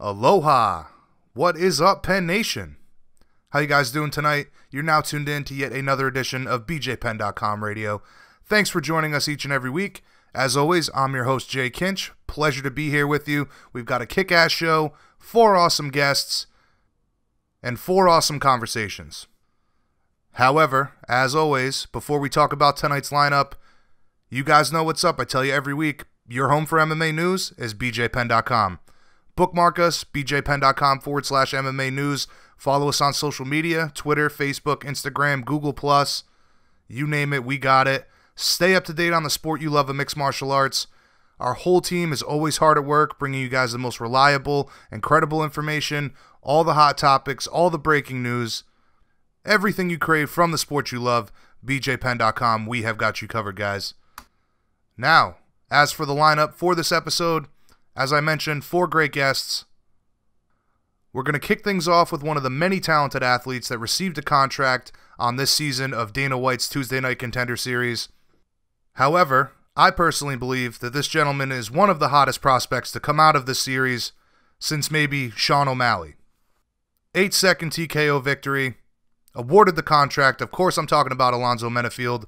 Aloha! What is up, Penn Nation? How you guys doing tonight? You're now tuned in to yet another edition of BJPenn.com radio. Thanks for joining us each and every week. As always, I'm your host, Jay Kinch. Pleasure to be here with you. We've got a kick-ass show, 4 awesome guests, and 4 awesome conversations. However, as always, before we talk about tonight's lineup, you guys know what's up. I tell you every week, your home for MMA news is BJPenn.com. Bookmark us, bjpenn.com/MMA news. Follow us on social media, Twitter, Facebook, Instagram, Google+. You name it, we got it. Stay up to date on the sport you love of mixed martial arts. Our whole team is always hard at work, bringing you guys the most reliable and credible information, all the hot topics, all the breaking news, everything you crave from the sport you love. bjpenn.com, we have got you covered, guys. Now, as for the lineup for this episode, as I mentioned, 4 great guests. We're going to kick things off with one of the many talented athletes that received a contract on this season of Dana White's Tuesday Night Contender Series. However, I personally believe that this gentleman is one of the hottest prospects to come out of this series since maybe Sean O'Malley. 8-second TKO victory, awarded the contract. Of course, I'm talking about Alonzo Menifield.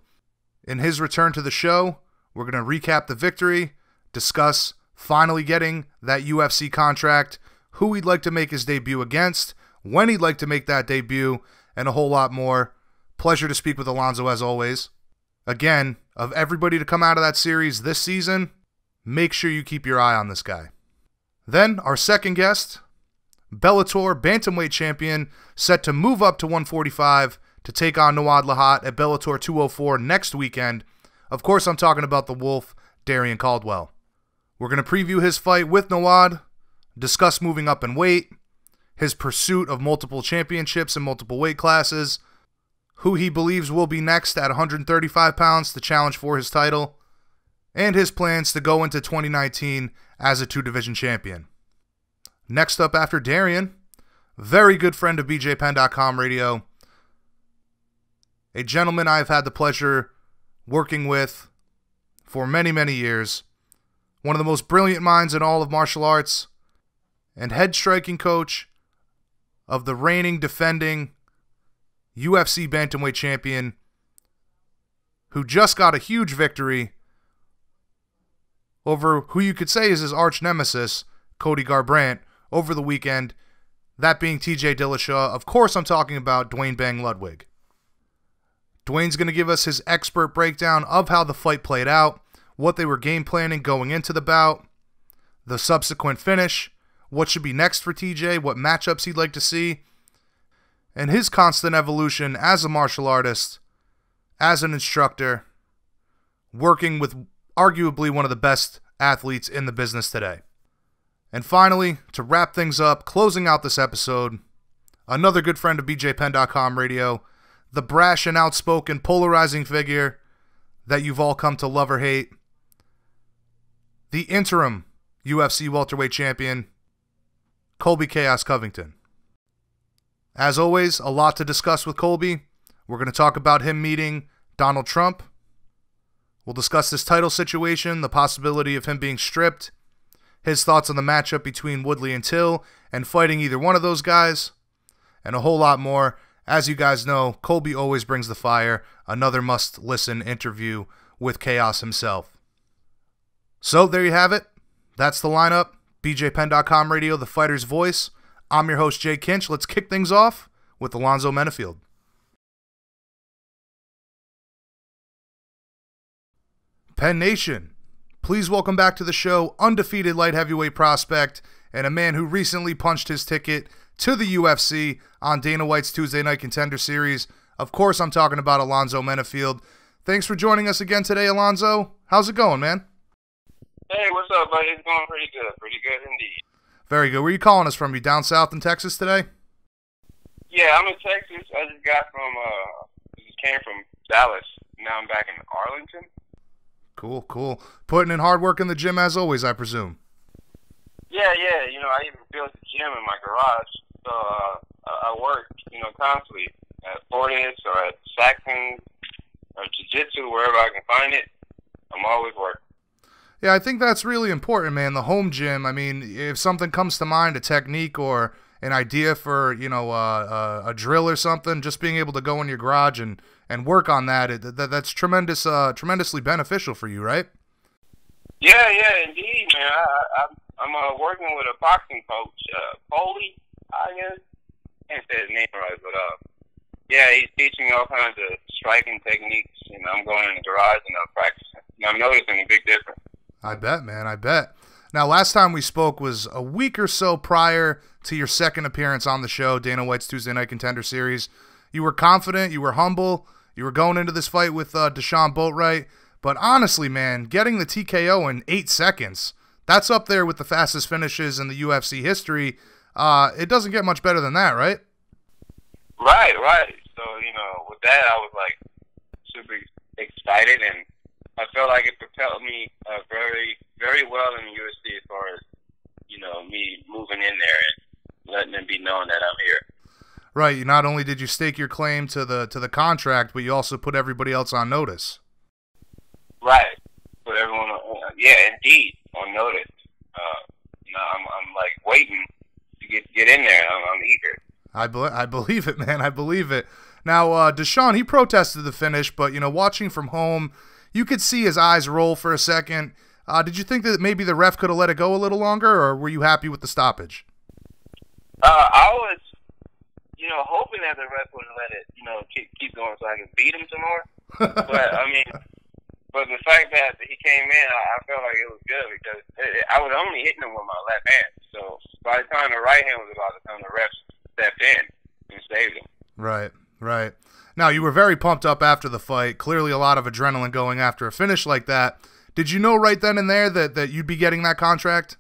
In his return to the show, we're going to recap the victory, discuss finally getting that UFC contract, who he'd like to make his debut against, when he'd like to make that debut, and a whole lot more. Pleasure to speak with Alonzo as always. Again, of everybody to come out of that series this season, make sure you keep your eye on this guy. Then, our second guest, Bellator bantamweight champion, set to move up to 145 to take on Noad Lahat at Bellator 204 next weekend. Of course, I'm talking about the Wolf, Darrion Caldwell. We're going to preview his fight with Noad, discuss moving up in weight, his pursuit of multiple championships in multiple weight classes, who he believes will be next at 135 pounds to challenge for his title, and his plans to go into 2019 as a 2-division champion. Next up after Darrion, very good friend of BJPenn.com radio, a gentleman I've had the pleasure working with for many, many years, one of the most brilliant minds in all of martial arts, and head striking coach of the reigning, defending UFC bantamweight champion, who just got a huge victory over who you could say is his arch nemesis, Cody Garbrandt, over the weekend, that being TJ Dillashaw. Of course, I'm talking about Duane "Bang" Ludwig. Duane's going to give us his expert breakdown of how the fight played out, what they were game planning going into the bout, the subsequent finish, what should be next for TJ, what matchups he'd like to see, and his constant evolution as a martial artist, as an instructor, working with arguably one of the best athletes in the business today. And finally, to wrap things up, closing out this episode, another good friend of BJPenn.com radio, the brash and outspoken polarizing figure that you've all come to love or hate, the interim UFC welterweight champion, Colby Covington. As always, a lot to discuss with Colby. We're going to talk about him meeting Donald Trump. We'll discuss this title situation, the possibility of him being stripped, his thoughts on the matchup between Woodley and Till, and fighting either one of those guys, and a whole lot more. As you guys know, Colby always brings the fire. Another must-listen interview with Chaos himself. So, there you have it. That's the lineup. BJPenn.com radio, the fighter's voice. I'm your host, Jay Kinch. Let's kick things off with Alonzo Menifield. Penn Nation, please welcome back to the show undefeated light heavyweight prospect and a man who recently punched his ticket to the UFC on Dana White's Tuesday Night Contender Series. Of course, I'm talking about Alonzo Menifield. Thanks for joining us again today, Alonzo. How's it going, man? Hey, what's up, buddy? It's going pretty good indeed. Very good. Where are you calling us from? You down south in Texas today? Yeah, I'm in Texas. I just came from Dallas. Now I'm back in Arlington. Cool. Putting in hard work in the gym as always, I presume. Yeah. You know, I even built a gym in my garage. So I work, constantly at Fortis or at Saxon or Jiu-Jitsu, wherever I can find it. I'm always working. Yeah, I think that's really important, man. The home gym. I mean, if something comes to mind, a technique or an idea for, you know, a drill or something, just being able to go in your garage and work on that's tremendously beneficial for you, right? Yeah, indeed, man. I'm working with a boxing coach, Colby, I guess. I can't say his name right, but yeah, he's teaching me all kinds of striking techniques. You know, I'm going in the garage and I'm practicing. And I'm noticing a big difference. I bet, man. I bet. Now, last time we spoke was a week or so prior to your second appearance on the show, Dana White's Tuesday Night Contender Series. You were confident. You were humble. You were going into this fight with Deshaun Boatwright. But honestly, man, getting the TKO in 8 seconds, that's up there with the fastest finishes in the UFC history. It doesn't get much better than that, right? Right. So, you know, with that, I was, like, super excited, and I felt like it propelled me very, very well in the UFC as far as, you know, me moving in there and letting them be known that I'm here. Right. Not only did you stake your claim to the contract, but you also put everybody else on notice. Right. Put everyone on, yeah, indeed, on notice. You know, I'm like waiting to get in there. I'm eager. I believe it, man. I believe it. Now, Deshaun, he protested the finish, but, you know, watching from home, you could see his eyes roll for a second. Did you think that maybe the ref could have let it go a little longer, or were you happy with the stoppage? I was, you know, hoping that the ref would have let it, you know, keep going so I could beat him some more. But, I mean, but the fact that he came in, I felt like it was good because I was only hitting him with my left hand. So by the time the right hand was about to come, the ref stepped in and saved him. Right. Now, you were very pumped up after the fight. Clearly a lot of adrenaline going after a finish like that. Did you know right then and there that you'd be getting that contract?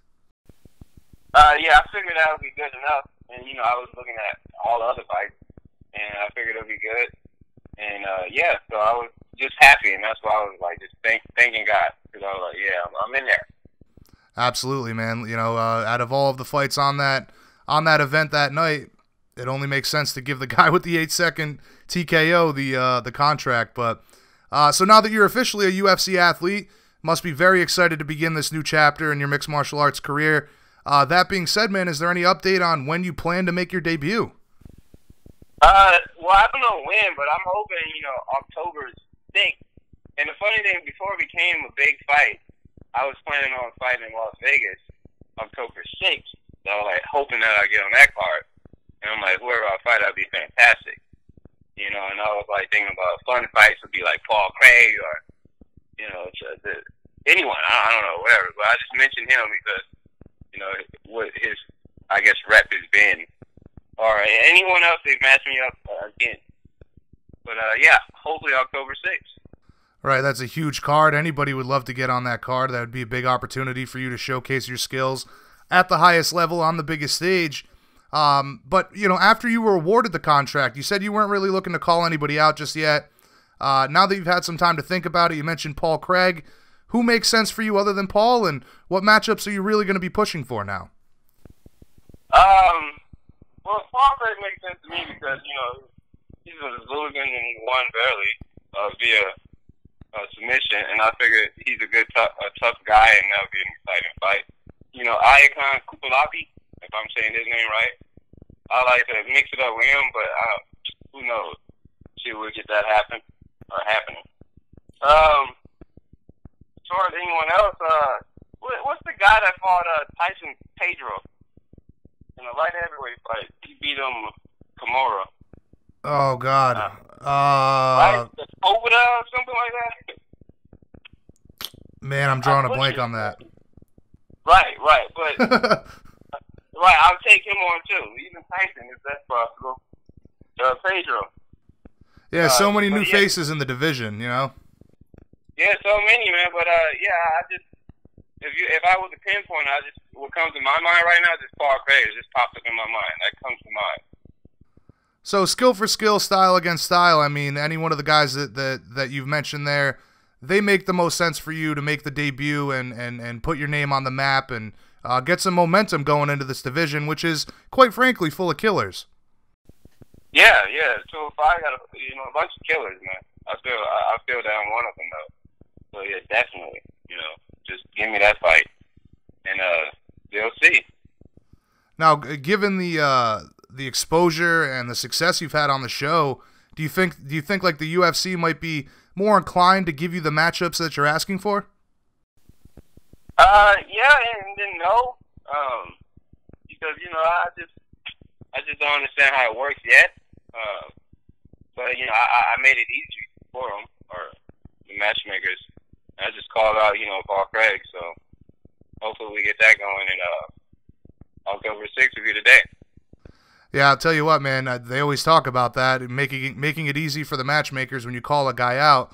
Yeah, I figured that would be good enough. And, you know, I was looking at all the other fights, and I figured it would be good. And, yeah, so I was just happy, and that's why I was, like, just thanking God. Because I was like, yeah, I'm in there. Absolutely, man. You know, out of all of the fights on that event that night, it only makes sense to give the guy with the 8-second TKO the contract. But so now that you're officially a UFC athlete, must be very excited to begin this new chapter in your mixed martial arts career. That being said, man, is there any update on when you plan to make your debut? Well, I don't know when, but I'm hoping, you know, October 6th. And the funny thing, before it became a big fight, I was planning on fighting in Las Vegas October 6th. So I was like hoping that I get on that card. And I'm like, whoever I fight, that'd be fantastic. You know, and I was like thinking about fun fights would be like Paul Craig or, you know, anyone. I don't know, whatever. But I just mentioned him because, you know, what his, I guess, rep has been. Or anyone else they match me up against. But, yeah, hopefully October 6th. Right, that's a huge card. Anybody would love to get on that card. That would be a big opportunity for you to showcase your skills at the highest level on the biggest stage. But, you know, after you were awarded the contract, you said you weren't really looking to call anybody out just yet. Now that you've had some time to think about it, you mentioned Paul Craig. Who makes sense for you other than Paul, and what matchups are you really going to be pushing for now? Well, Paul Craig makes sense to me because, you know, he's a Zulugan and he won barely via submission, and I figured he's a tough guy, and that would be an exciting fight. You know, Icon Kupalapi, if I'm saying his name right, I like to mix it up with him, but who knows? See if we'll get that happening. As far as anyone else, what's the guy that fought Tyson Pedro in a light heavyweight fight? He beat him Kimura. Oh, God. Right? Oda or something like that? Man, I'm drawing a blank on that. Right. But, right, I'll take him on, too. Even Tyson, if that's possible. Pedro. Yeah, so many new faces in the division, you know? Yeah, so many, man. But, yeah, if I was to pinpoint, what comes to my mind right now is just Paul Craig. It just pops up in my mind. That comes to mind. So skill for skill, style against style. I mean, any one of the guys that you've mentioned there, they make the most sense for you to make the debut and put your name on the map and get some momentum going into this division, which is, quite frankly, full of killers. Yeah. So if I got a bunch of killers, man. I feel that I'm one of them, though. So, yeah, definitely, you know. just give me that fight, and they'll see. Now, given the exposure and the success you've had on the show, do you think like the UFC might be more inclined to give you the matchups that you're asking for? Yeah, and then no, because I just don't understand how it works yet. But I made it easy for them, or the matchmakers. I just called out Paul Craig, so hopefully we get that going, and October 6th will be the day. Yeah, I'll tell you what, man. They always talk about that, making it easy for the matchmakers when you call a guy out.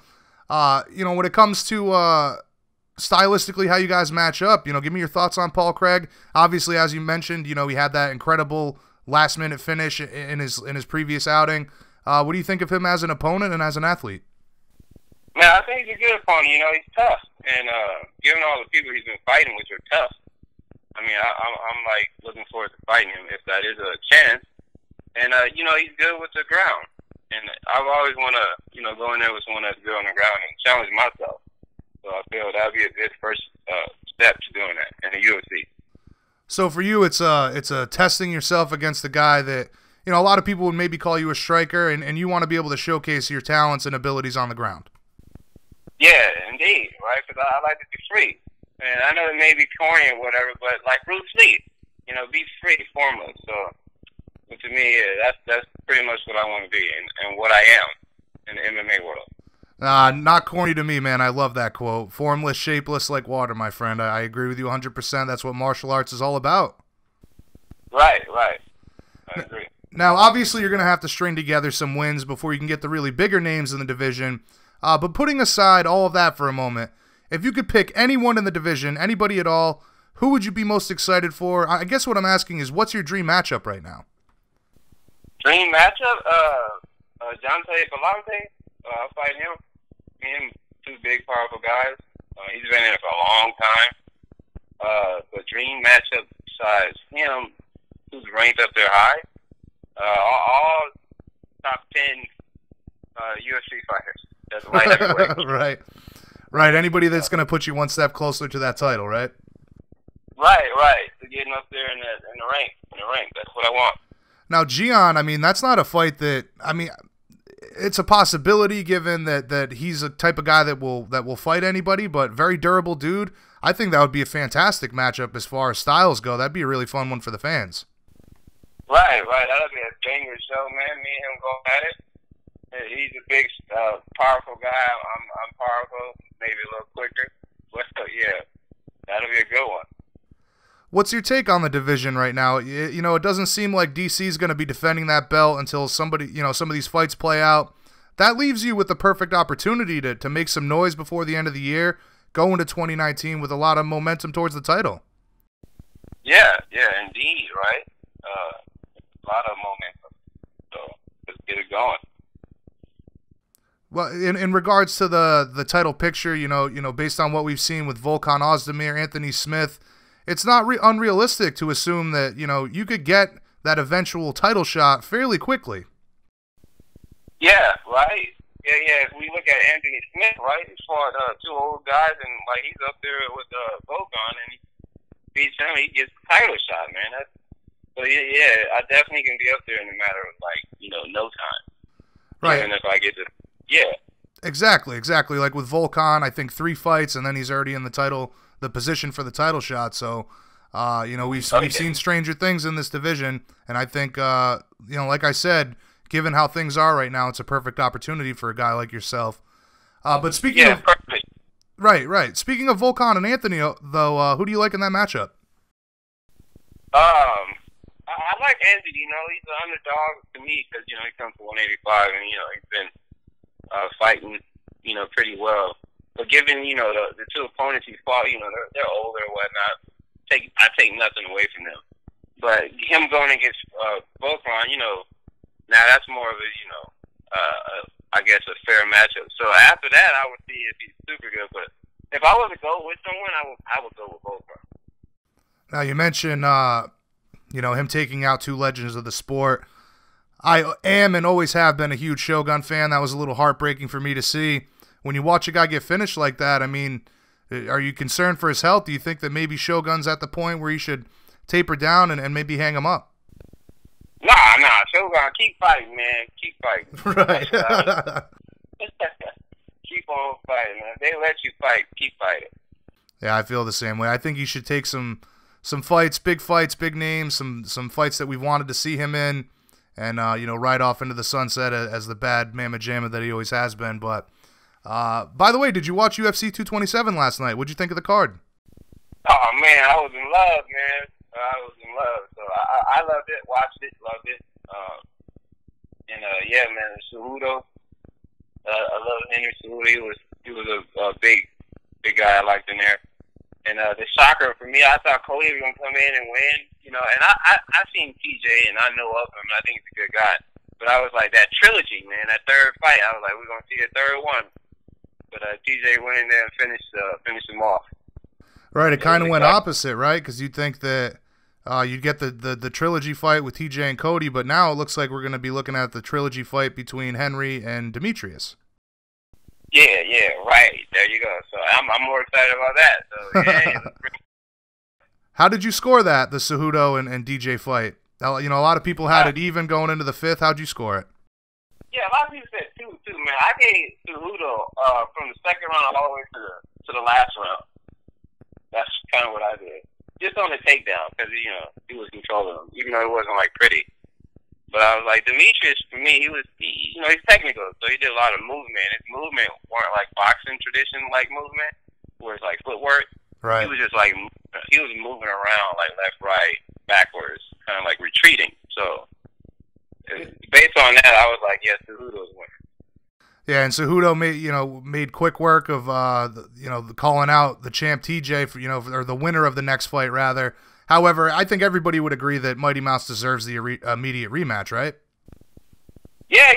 When it comes to stylistically how you guys match up, give me your thoughts on Paul Craig. Obviously, as you mentioned, he had that incredible last-minute finish in his previous outing. What do you think of him as an opponent and as an athlete? Man, I think he's a good opponent. He's tough, and given all the people he's been fighting, which are tough, I mean, I'm like looking forward to fighting him if that is a chance. And he's good with the ground, and I've always want to go in there with someone that's good on the ground and challenge myself. So I feel that'd be a good first step to doing that in the UFC. So for you, it's a testing yourself against the guy that a lot of people would maybe call you a striker, and you want to be able to showcase your talents and abilities on the ground. Yeah, indeed, right? Because I like to be free. And I know it may be corny or whatever, but like Bruce Lee, be free, formless. So to me, that's pretty much what I want to be and what I am in the MMA world. Not corny to me, man. I love that quote. Formless, shapeless like water, my friend. I agree with you 100%. That's what martial arts is all about. Right. I agree. Now, obviously, you're going to have to string together some wins before you can get the really bigger names in the division. But putting aside all of that for a moment, if you could pick anyone in the division, anybody at all, who would you be most excited for? I guess what I'm asking is, what's your dream matchup right now? Dream matchup? Jante Galante. I'll fight him. Me and him, two big, powerful guys. He's been in it for a long time. But dream matchup besides him, who's ranked up there high, all top 10 UFC fighters. That's light heavyweight. Right. Anybody that's going to put you one step closer to that title, right? Right. To getting up there in the rank. That's what I want. Now, Gian, I mean, that's not a fight that, I mean, it's a possibility given that he's a type of guy that will fight anybody, but very durable dude. I think that would be a fantastic matchup as far as styles go. That'd be a really fun one for the fans. Right. That'll be a banger show, man. Me and him go at it. He's a big, powerful guy. I'm powerful, maybe a little quicker. But yeah, that'll be a good one. What's your take on the division right now? It doesn't seem like DC's going to be defending that belt until some of these fights play out. That leaves you with the perfect opportunity to make some noise before the end of the year, go into 2019 with a lot of momentum towards the title. Yeah, indeed, right? A lot of momentum. So let's get it going. Well, in regards to the title picture, based on what we've seen with Volkan Ozdemir, Anthony Smith, it's not unrealistic to assume that, you could get that eventual title shot fairly quickly. Yeah, right? Yeah. If we look at Anthony Smith, right, he's fought two old guys, and, he's up there with Volkan, and he beats him, he gets the title shot, man. So, yeah, I definitely can be up there in a matter of, no time. Right. Even if I get to... Yeah. Exactly. Like with Volkan, I think 3 fights, and then he's already in the position for the title shot. So, we've seen stranger things in this division, and I think, like I said, given how things are right now, it's a perfect opportunity for a guy like yourself. But speaking of... perfect. Right. Speaking of Volkan and Anthony, though, who do you like in that matchup? I like Anthony. He's an underdog to me because, he comes to 185, and, he's been fighting, pretty well. But given, the two opponents he fought, they're older and whatnot, I take nothing away from them. But him going against Volkan, now that's more of a, I guess, a fair matchup. So after that, I would see if he's super good. But if I was to go with someone, I would go with Volkan. Now, you mentioned, him taking out 2 legends of the sport. I am and always have been a huge Shogun fan. That was a little heartbreaking for me to see. When you watch a guy get finished like that, I mean, Are you concerned for his health? Do you think that maybe Shogun's at the point where he should taper down and maybe hang him up? Nah, Shogun, keep fighting, man. Keep fighting. Right. Keep on fighting, man. If they let you fight, keep fighting. Yeah, I feel the same way. I think he should take some fights, big names, some fights that we've wanted to see him in, and ride off into the sunset as the bad mamma jamma that he always has been. But by the way, did you watch UFC 227 last night? What'd you think of the card? Oh man, I was in love, man. I was in love. So I loved it, watched it, loved it. Yeah, man, Cejudo. I love Henry Cejudo. He was a big guy I liked in there. And the shocker for me, I thought Colby was gonna come in and win. And I seen TJ and I know of him. And I think he's a good guy. But I was like, that trilogy, man, that third fight. I was like, we're gonna see a third one. But TJ went in there and finished him off. Right, it kind of went opposite, right? Because you'd think that you'd get the trilogy fight with TJ and Cody, but now it looks like we're going to be looking at the trilogy fight between Henry and Demetrius. Yeah, right. There you go. So I'm more excited about that. So yeah. How did you score that, the Cejudo and DJ fight? A lot of people had it even going into the fifth. How'd you score it? Yeah, a lot of people said two, man. I gave Cejudo from the second round all the way to the last round. That's kind of what I did. Just on the takedown, because, he was controlling him, even though it wasn't, pretty. But I was like, Demetrius, for me, he's technical, so he did a lot of movement. His movement weren't like boxing tradition-like movement, where it's like footwork. Right. He was just he was moving around, left, right, backwards, kind of retreating. So, based on that, I was like, yes, Cejudo's winning. Yeah, and Cejudo made quick work of calling out the champ TJ or the winner of the next fight rather. However, I think everybody would agree that Mighty Mouse deserves the immediate rematch, right? Yeah,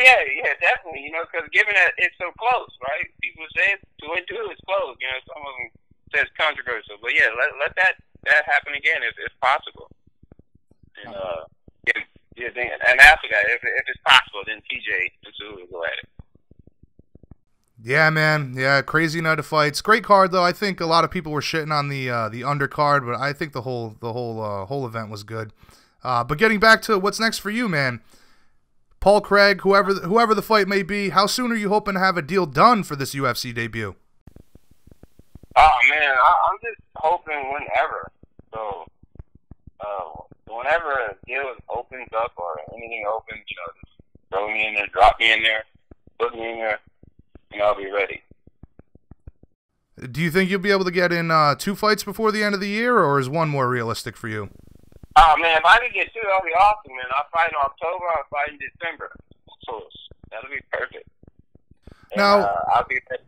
definitely. Because given that it's so close, right? People say 2-2 is close. Some of them says controversial, but yeah, let that happen again if possible. And and after that, if it's possible, then TJ and Cejudo go at it. Yeah, man. Yeah, crazy night of fights. Great card, though. I think a lot of people were shitting on the undercard, but I think the whole event was good. But getting back to what's next for you, man. Paul Craig, whoever the fight may be, how soon are you hoping to have a deal done for this UFC debut? Oh man, I'm just hoping whenever. So whenever a deal opens up or anything opens, just throw me in there, drop me in there, put me in there. And I'll be ready. Do you think you'll be able to get in 2 fights before the end of the year, or is one more realistic for you? Oh, man, if I could get 2, that'll be awesome, man. I'll fight in October, I'll fight in December. So that'll be perfect. And, now, I'll be ready.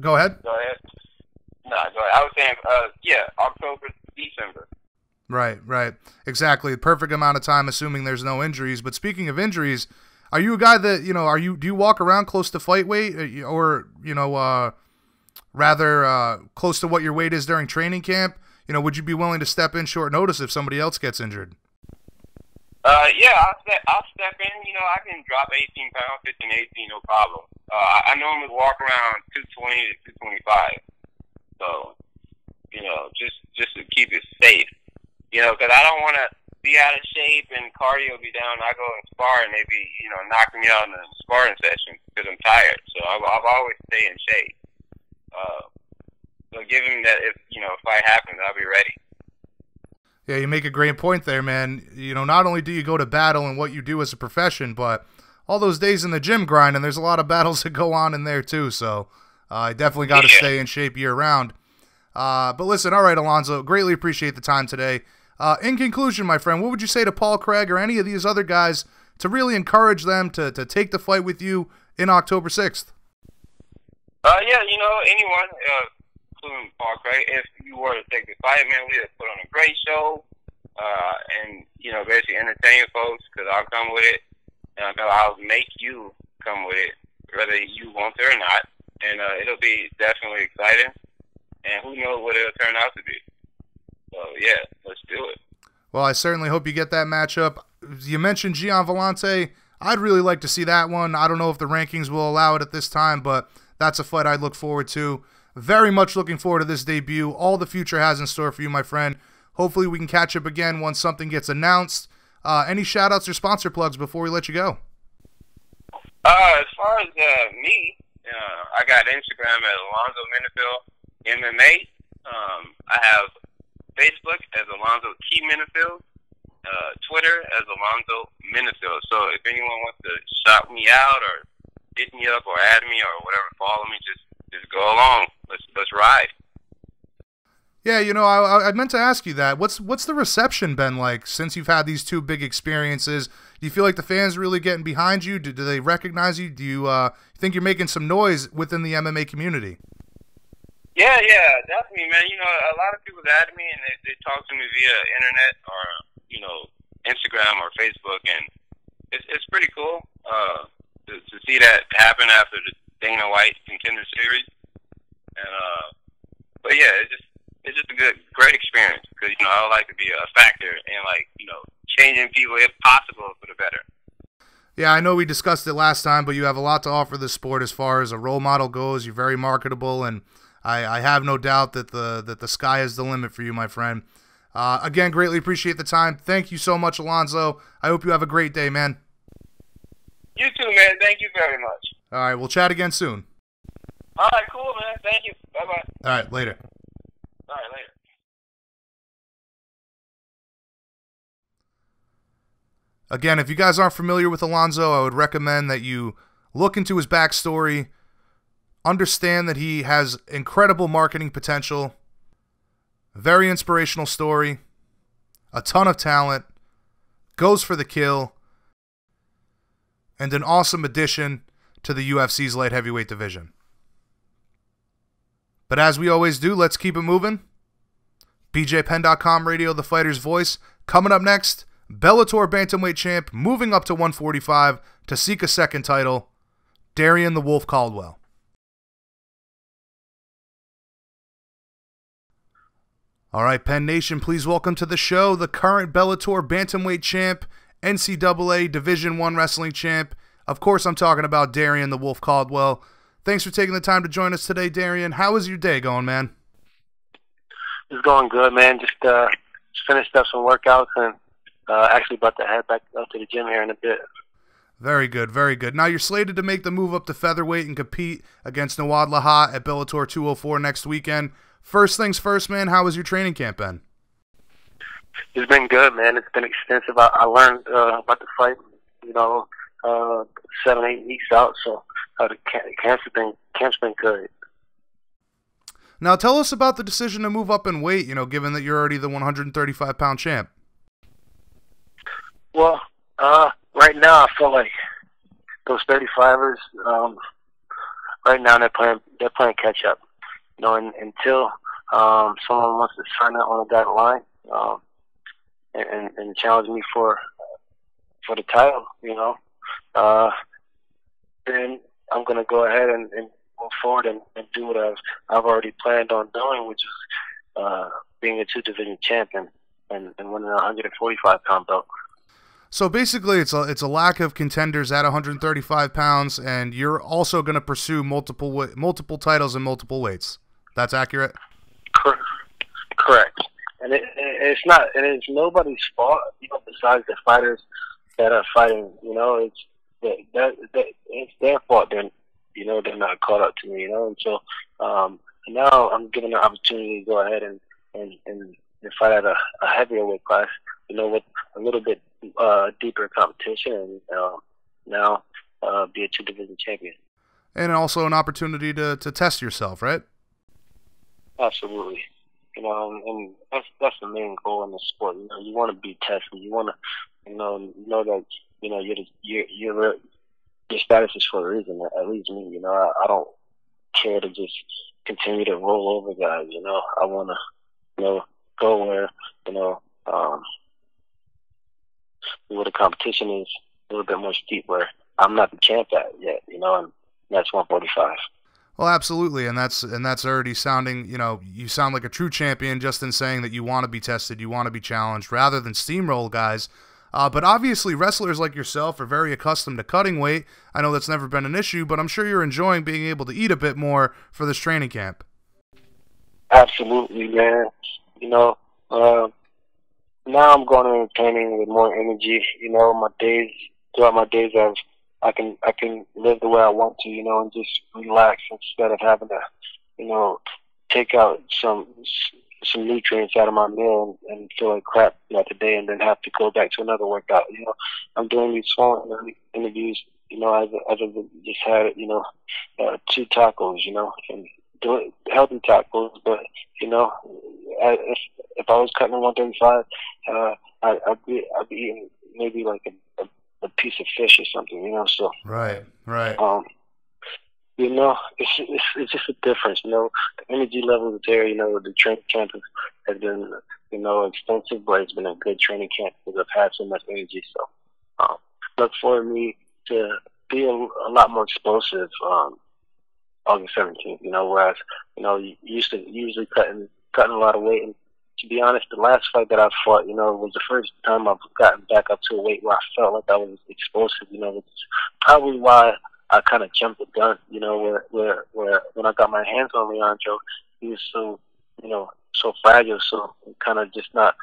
Go ahead. Go ahead. No, go ahead. I was saying, October, December. Right. Exactly. Perfect amount of time, assuming there's no injuries. But speaking of injuries, are you a guy that, do you walk around close to fight weight or, rather close to what your weight is during training camp? Would you be willing to step in short notice if somebody else gets injured? Yeah, I'll step in. I can drop 18 pounds, 15, 18, no problem. I normally walk around 220 to 225. So, just to keep it safe. Because I don't want to be out of shape and cardio be down. I go and spar and they be, knocking me out in the sparring session because I'm tired. So I've always stay in shape. So given that if fight happens, I'll be ready. Yeah, you make a great point there, man. Not only do you go to battle and what you do as a profession, but all those days in the gym grind, and there's a lot of battles that go on in there too. So I definitely got to stay in shape year round. But listen, all right, Alonzo, greatly appreciate the time today. In conclusion, my friend, what would you say to Paul Craig or any of these other guys to really encourage them to take the fight with you in October 6th? Yeah, anyone, including Paul Craig, if you were to take the fight, man, we just put on a great show, and, basically entertain folks, because I'll come with it, and I'll make you come with it, whether you want it or not, and it'll be definitely exciting, and who knows what it'll turn out to be. So, yeah, let's do it. Well, I certainly hope you get that matchup. You mentioned Gian Villante. I'd really like to see that one. I don't know if the rankings will allow it at this time, but that's a fight I'd look forward to. Very much looking forward to this debut. All the future has in store for you, my friend. Hopefully we can catch up again once something gets announced. Any shout-outs or sponsor plugs before we let you go? As far as me, I got Instagram at Alonzo Menifield MMA. I have Facebook as Alonzo T. Menifield. Twitter as Alonzo Menifield. So if anyone wants to shout me out or hit me up or add me or whatever, follow me, just go along. Let's ride. Yeah, you know, I meant to ask you that. What's the reception been like since you've had these two big experiences? Do you feel like the fans are really getting behind you? Do they recognize you? Do you think you're making some noise within the MMA community? Yeah, definitely, man. You know, a lot of people add me and they talk to me via internet or, you know, Instagram or Facebook, and it's pretty cool to see that happen after the Dana White Contender Series. And but yeah, it's just a great experience because, you know, I would like to be a factor in, like, you know, changing people if possible for the better. Yeah, I know we discussed it last time, but you have a lot to offer the sport as far as a role model goes. You're very marketable, and I have no doubt that the sky is the limit for you, my friend. Again, greatly appreciate the time. Thank you so much, Alonzo. I hope you have a great day, man. You too, man. Thank you very much. All right, we'll chat again soon. All right, cool, man. Thank you. Bye-bye. All right, later. All right, later. Again, if you guys aren't familiar with Alonzo, I would recommend that you look into his backstory, understand that he has incredible marketing potential, very inspirational story, a ton of talent, goes for the kill, and an awesome addition to the UFC's light heavyweight division. But as we always do, let's keep it moving. BJPenn.com radio, the fighter's voice. Coming up next, Bellator bantamweight champ moving up to 145 to seek a second title, Darrion the Wolf Caldwell. All right, Penn Nation, please welcome to the show the current Bellator bantamweight champ, NCAA Division I wrestling champ. Of course, I'm talking about Darrion the Wolf Caldwell. Thanks for taking the time to join us today, Darrion. How is your day going, man? It's going good, man. Just finished up some workouts and actually about to head back up to the gym here in a bit. Very good, very good. Now you're slated to make the move up to featherweight and compete against Noad Lahat at Bellator 204 next weekend. First things first, man, how has your training camp been? It's been good, man. It's been extensive. I learned about the fight, 7-8 weeks out, so the camp's been good. Now tell us about the decision to move up in weight, given that you're already the 135-pound champ. Well, right now I feel like those 35ers, right now they're playing catch up. Until someone wants to sign up on a dotted line and challenge me for the title, then I'm gonna go ahead and move forward and do what I've already planned on doing, which is being a 2-division champion and winning a 145-pound belt. So basically, it's a lack of contenders at 135 pounds, and you're also going to pursue multiple titles in multiple weights. That's accurate? Correct. And it's not, and it's nobody's fault, besides the fighters that are fighting. It's their fault. They're not caught up to me. And so now I'm given the opportunity to go ahead and fight at a heavier weight class. With a little bit deeper competition, and now be a 2-division champion. And also an opportunity to test yourself, right? Absolutely. And that's the main goal in the sport. You want to be tested. You want to, know that your status is for a reason. At least me. I don't care to just continue to roll over guys. I want to, go where where the competition is a little bit more steep, where I'm not the champ yet, and that's 145. Well, absolutely, and that's already sounding, you sound like a true champion just in saying that you want to be tested, you want to be challenged, rather than steamroll guys. But obviously, wrestlers like yourself are very accustomed to cutting weight. I know that's never been an issue, but I'm sure you're enjoying being able to eat a bit more for this training camp. Absolutely, man. You know, now I'm going into training with more energy. You know, throughout my days, I can live the way I want to. You know, and just relax instead of having to, you know, take out some nutrients out of my meal and feel like crap throughout the day, and then have to go back to another workout. You know, I'm doing these phone interviews. You know, as I just had, you know, 2 tacos. You know, and doing healthy tacos, but you know, if I was cutting 135, I'd be eating maybe like a piece of fish or something. You know, so Right. you know, it's just a difference. You know, the energy level is there. You know, the training camp has been, you know, extensive, but it's been a good training camp because I've had so much energy. So, look for me to be a lot more explosive August 17th. You know, whereas, you know, usually cutting a lot of weight. And to be honest, the last fight that I fought, you know, was the first time I've gotten back up to a weight where I felt like I was explosive. You know, it's probably why I kind of jumped the gun, you know, where when I got my hands on Leandro, he was so, you know, so fragile, so kind of just not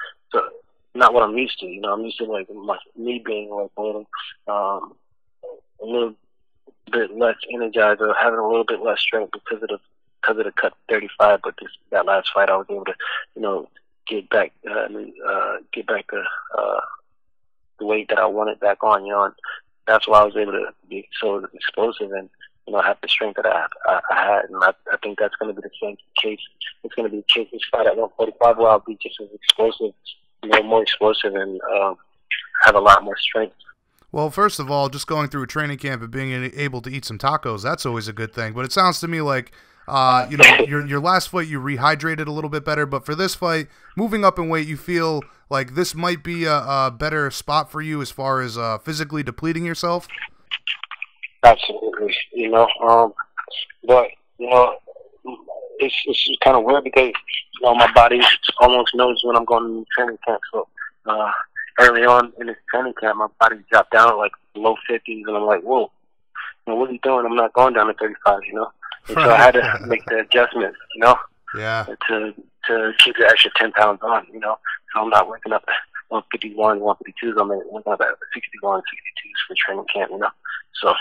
what I'm used to. You know, I'm used to like me being like a little bit less energized or having a little bit less strength because of the cut 35. But that last fight, I was able to, you know, get back to the weight that I wanted back on. You know. And that's why I was able to be so explosive and, you know, have the strength that I had. And I think that's going to be the same case. It's going to be the case this fight at 145 where I'll be just as explosive, you know, more explosive and have a lot more strength. Well, first of all, just going through a training camp and being able to eat some tacos, that's always a good thing. But it sounds to me like, you know, your last fight you rehydrated a little bit better. But for this fight, moving up in weight, you feel like this might be a better spot for you as far as physically depleting yourself? Absolutely. You know, but, you know, it's kind of weird because, you know, my body almost knows when I'm going to training camp. So, early on in this training camp, my body dropped down like low 50s, and I'm like, whoa, you know, what are you doing? I'm not going down to 35, you know? And so I had to make the adjustment, you know, to keep the extra 10 pounds on, you know, so I'm not working up at 151, 152s. I'm working up at 61, 62s for training camp, you know. So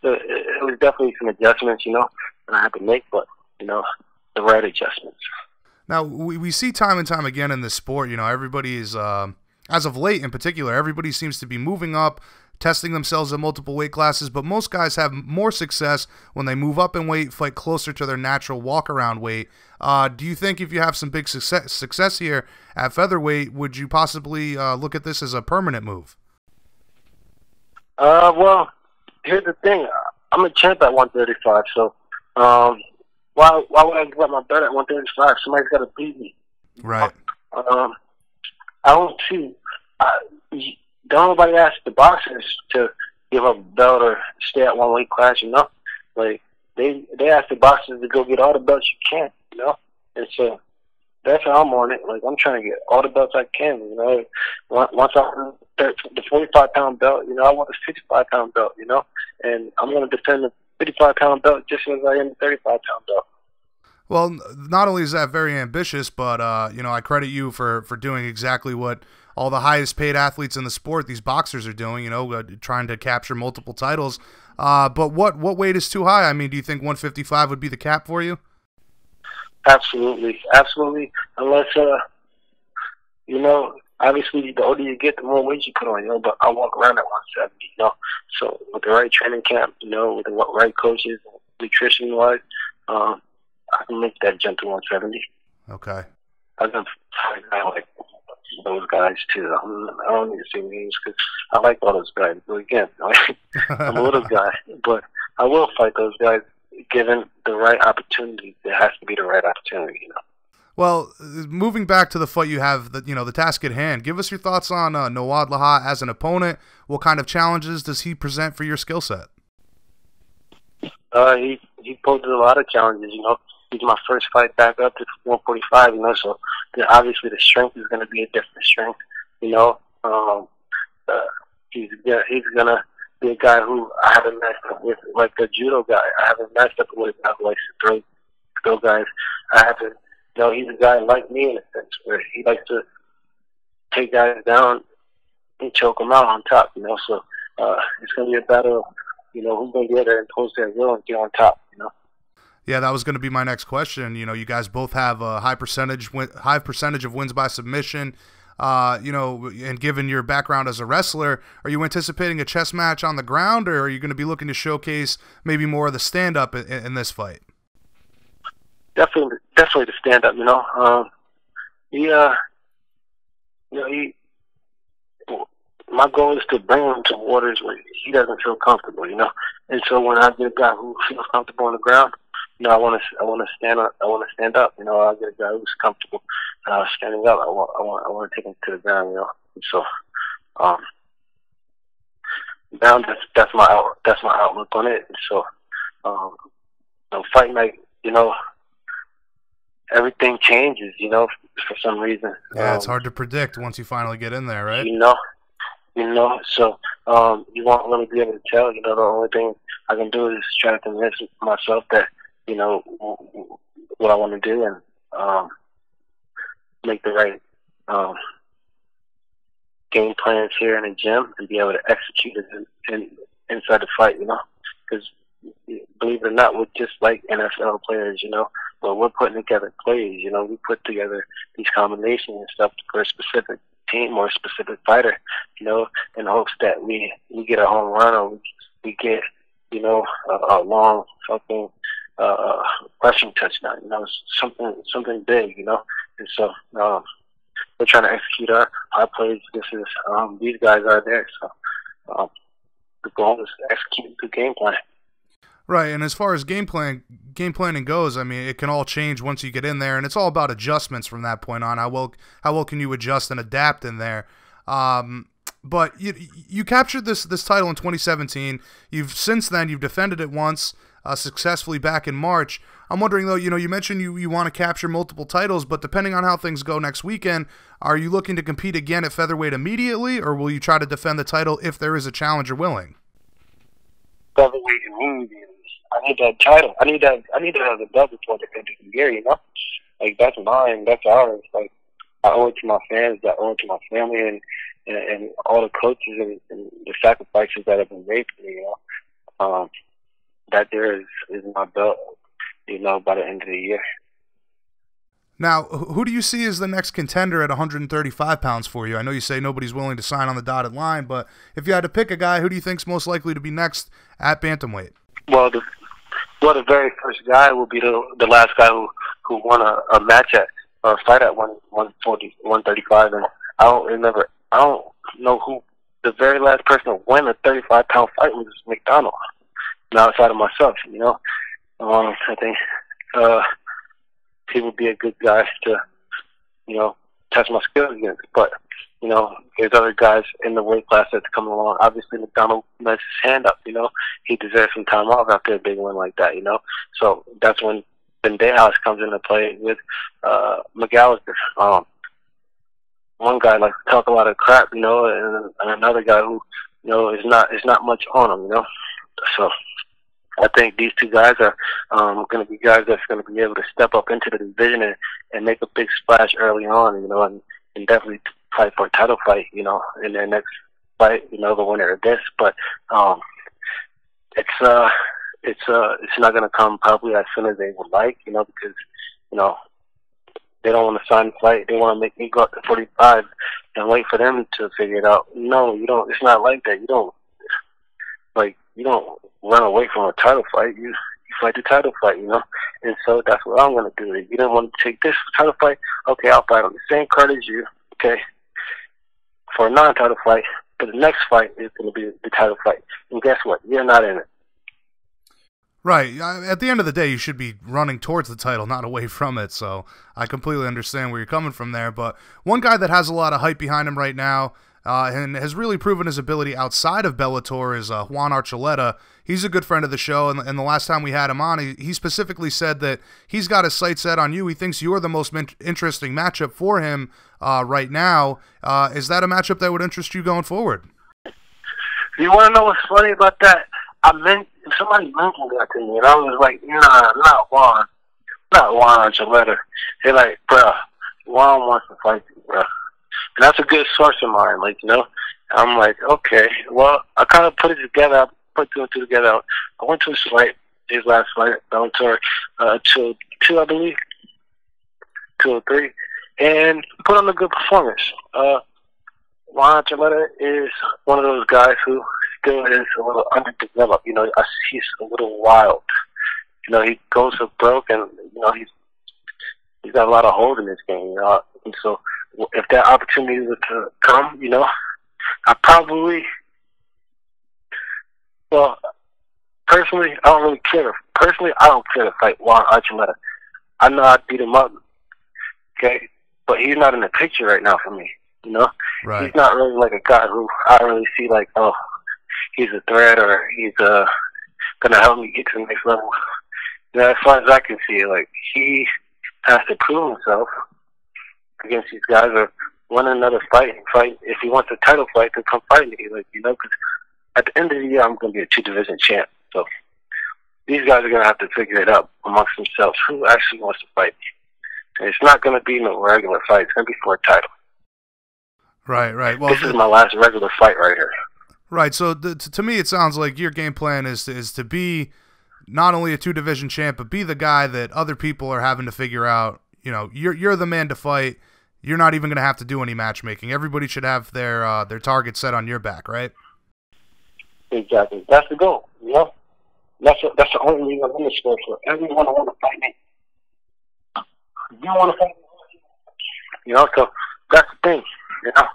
it was definitely some adjustments, you know, that I had to make, but, you know, the right adjustments. Now, we see time and time again in this sport, you know, everybody is, as of late in particular, everybody seems to be moving up, testing themselves in multiple weight classes, but most guys have more success when they move up in weight, fight closer to their natural walk-around weight. Do you think if you have some big success here at featherweight, would you possibly look at this as a permanent move? Well, here's the thing. I'm a champ at 135, so why would I give up my belt at 135? Somebody's got to beat me. Right. I don't see. Don't nobody ask the boxers to give up a belt or stay at one weight class, you know? Like, they ask the boxers to go get all the belts you can, you know? And so that's how I'm on it. Like, I'm trying to get all the belts I can, you know? Once I win the 45-pound belt, you know, I want the 55-pound belt, you know? And I'm going to defend the 55-pound belt just as I am the 35-pound belt. Well, not only is that very ambitious, but, you know, I credit you for doing exactly what all the highest paid athletes in the sport, these boxers, are doing, you know, trying to capture multiple titles. But what weight is too high? I mean, do you think 155 would be the cap for you? Absolutely. Absolutely. Unless, you know, obviously the older you get, the more weight you put on, you know, but I walk around at 170, you know. So with the right training camp, you know, with the right coaches, nutrition-wise, I can make that jump to 170. Okay. I've been fighting like those guys too. I don't need to say names because I like all those guys. But again, I'm a little guy, but I will fight those guys given the right opportunity. There has to be the right opportunity, you know. Well, moving back to the fight you have, the task at hand. Give us your thoughts on Noad Lahat as an opponent. What kind of challenges does he present for your skill set? He poses a lot of challenges, you know. He's my first fight back up to 145, you know, so obviously the strength is going to be a different strength, you know. He's going to be a guy who I haven't matched up with, like a judo guy. I haven't matched up with a guy who likes to throw guys. I haven't, You know, he's a guy like me in a sense where he likes to take guys down and choke them out on top, you know. So it's going to be a battle of, you know, who's going to get there and impose their will and get on top, you know. Yeah, that was going to be my next question. You know, you guys both have a high percentage of wins by submission. You know, and given your background as a wrestler, are you anticipating a chess match on the ground, or are you going to be looking to showcase maybe more of the stand-up in this fight? Definitely the stand-up, you know. My goal is to bring him to waters where he doesn't feel comfortable, you know. And so when I get a guy who feels comfortable on the ground, you know, I want to stand up. I want to stand up. You know, I get a guy who's comfortable standing up. I want to take him to the ground. You know, and so now that's my outlook on it. And so, fight night, you know, everything changes. You know, for some reason. Yeah, it's hard to predict once you finally get in there, right? You know. So you won't really be able to tell. You know, the only thing I can do is try to convince myself that, you know, what I want to do and make the right game plans here in the gym and be able to execute it inside the fight, you know. Because believe it or not, we're just like NFL players, you know. But we're putting together plays, you know. We put together these combinations and stuff for a specific team or a specific fighter, you know, in hopes that we get a home run or we get, you know, a long fucking rushing touchdown, you know, something big, you know. And so we're trying to execute our plays. These guys are there, so the goal is to execute the game plan. Right, and as far as game planning goes, I mean, it can all change once you get in there, and it's all about adjustments from that point on. How well can you adjust and adapt in there? But you captured this title in 2017. Since then you've defended it once successfully back in March. I'm wondering though, you know, you mentioned you want to capture multiple titles, but depending on how things go next weekend, are you looking to compete again at featherweight immediately, or will you try to defend the title if there is a challenger willing? Featherweight immediately. I need that title. I need to have the belt before the end of the year, you know? Like, that's mine. That's ours. Like, I owe it to my fans. I owe it to my family and all the coaches and the sacrifices that have been made for me, you know? That there is my belt, you know, by the end of the year. Now, who do you see as the next contender at 135 pounds for you? I know you say nobody's willing to sign on the dotted line, but if you had to pick a guy, who do you think's most likely to be next at bantamweight? Well, the very first guy will be the last guy who won a match at or a fight at 140, 135, and I don't know who the very last person to win a 35-pound fight was. McDonald. Now, outside of myself, you know, I think he would be a good guy to, you know, test my skills against. But, you know, there's other guys in the weight class that's coming along. Obviously, McDonald messed his hand up, you know. He deserves some time off after a big win like that, you know. So that's when Bandejas comes into play with McAllister. One guy likes to talk a lot of crap, you know, and another guy who, you know, is not much on him, you know. So I think these two guys are going to be guys that's going to be able to step up into the division and make a big splash early on, you know, and definitely fight for a title fight, you know, in their next fight, you know, the winner of this. But it's not going to come probably as soon as they would like, you know, because, you know, they don't want to sign the fight. They want to make me go up to 45 and wait for them to figure it out. No, you don't. It's not like that. You don't run away from a title fight. You fight the title fight, you know. And so that's what I'm going to do. If you didn't want to take this title fight, okay, I'll fight on the same card as you, okay, for a non-title fight. But the next fight is going to be the title fight. And guess what? You're not in it. Right. At the end of the day, you should be running towards the title, not away from it. So I completely understand where you're coming from there. But one guy that has a lot of hype behind him right now and has really proven his ability outside of Bellator is Juan Archuleta. He's a good friend of the show, and the last time we had him on, he specifically said that he's got his sights set on you. He thinks you're the most interesting matchup for him right now. Is that a matchup that would interest you going forward? You want to know what's funny about that? Somebody mentioned that to me, and I was like, nah, not Juan. not Juan Archuleta. They're like, bruh, Juan wants to fight you, bruh. And that's a good source of mine, like, you know. I'm like, okay, well, I kind of put it together. I put two and two together. I went to his last fight, Bellator 202, I believe, 203, and put on a good performance. Juan Archuleta is one of those guys who still is a little underdeveloped. You know, he's a little wild. You know, he goes so broke, and you know he's got a lot of hold in this game. You know, and so if that opportunity was to come, you know, I probably, well, personally, I don't really care. Personally, I don't care to fight Juan Archuleta. I know I'd beat him up, okay, but he's not in the picture right now for me. You know, right. He's not really like a guy who I really see like, oh, he's a threat or he's gonna help me get to the next level. You know, as far as I can see, like he has to prove himself against these guys or win another fight. If he wants a title fight, to come fight me. Like, you know, because at the end of the year, I'm gonna be a 2-division champ. So these guys are gonna have to figure it out amongst themselves who actually wants to fight me. And it's not gonna be no regular fight. It's gonna be for a title. Right. Well, this is my last regular fight right here. Right. So to me, it sounds like your game plan is to be not only a 2-division champ, but be the guy that other people are having to figure out. You know, you're the man to fight. You're not even going to have to do any matchmaking. Everybody should have their target set on your back, right? Exactly. That's the goal. You know, that's the only reason I'm in the sport for. Everyone want to fight me. You want to fight me? You know, so that's the thing. You know,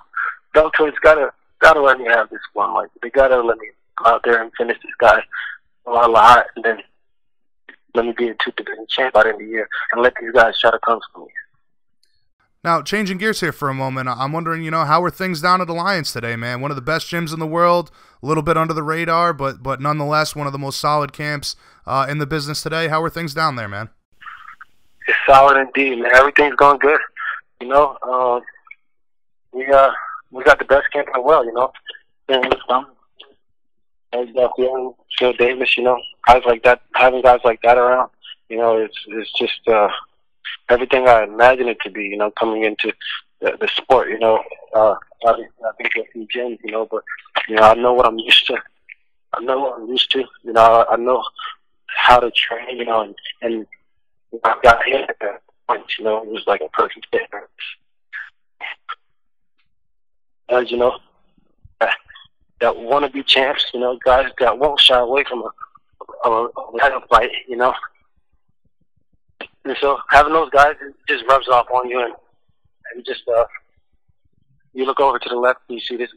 Bellator's gotta let me have this one. Like, they gotta let me go out there and finish this guy Noad Lahat, and then let me be a 2-division champ by the end of the year, and let these guys try to come for me. Now, changing gears here for a moment, I'm wondering, you know, how are things down at Alliance today, man? One of the best gyms in the world, a little bit under the radar, but nonetheless one of the most solid camps in the business today. How are things down there, man? It's solid indeed, man. Everything's going good. You know, we got the best camp in the world, you know. And Phil Davis, you know, guys like that, having guys like that around, you know, it's just everything I imagine it to be, you know, coming into the sport, you know. Obviously, I've been to a few gyms, you know, but you know, I know what I'm used to. You know, I know how to train, you know, and I got hit at that point, you know, it was like a perfect fit. As you know, that want to be champs, you know, guys that won't shy away from a title fight, you know. And so having those guys, it just rubs off on you, and just you look over to the left and you see this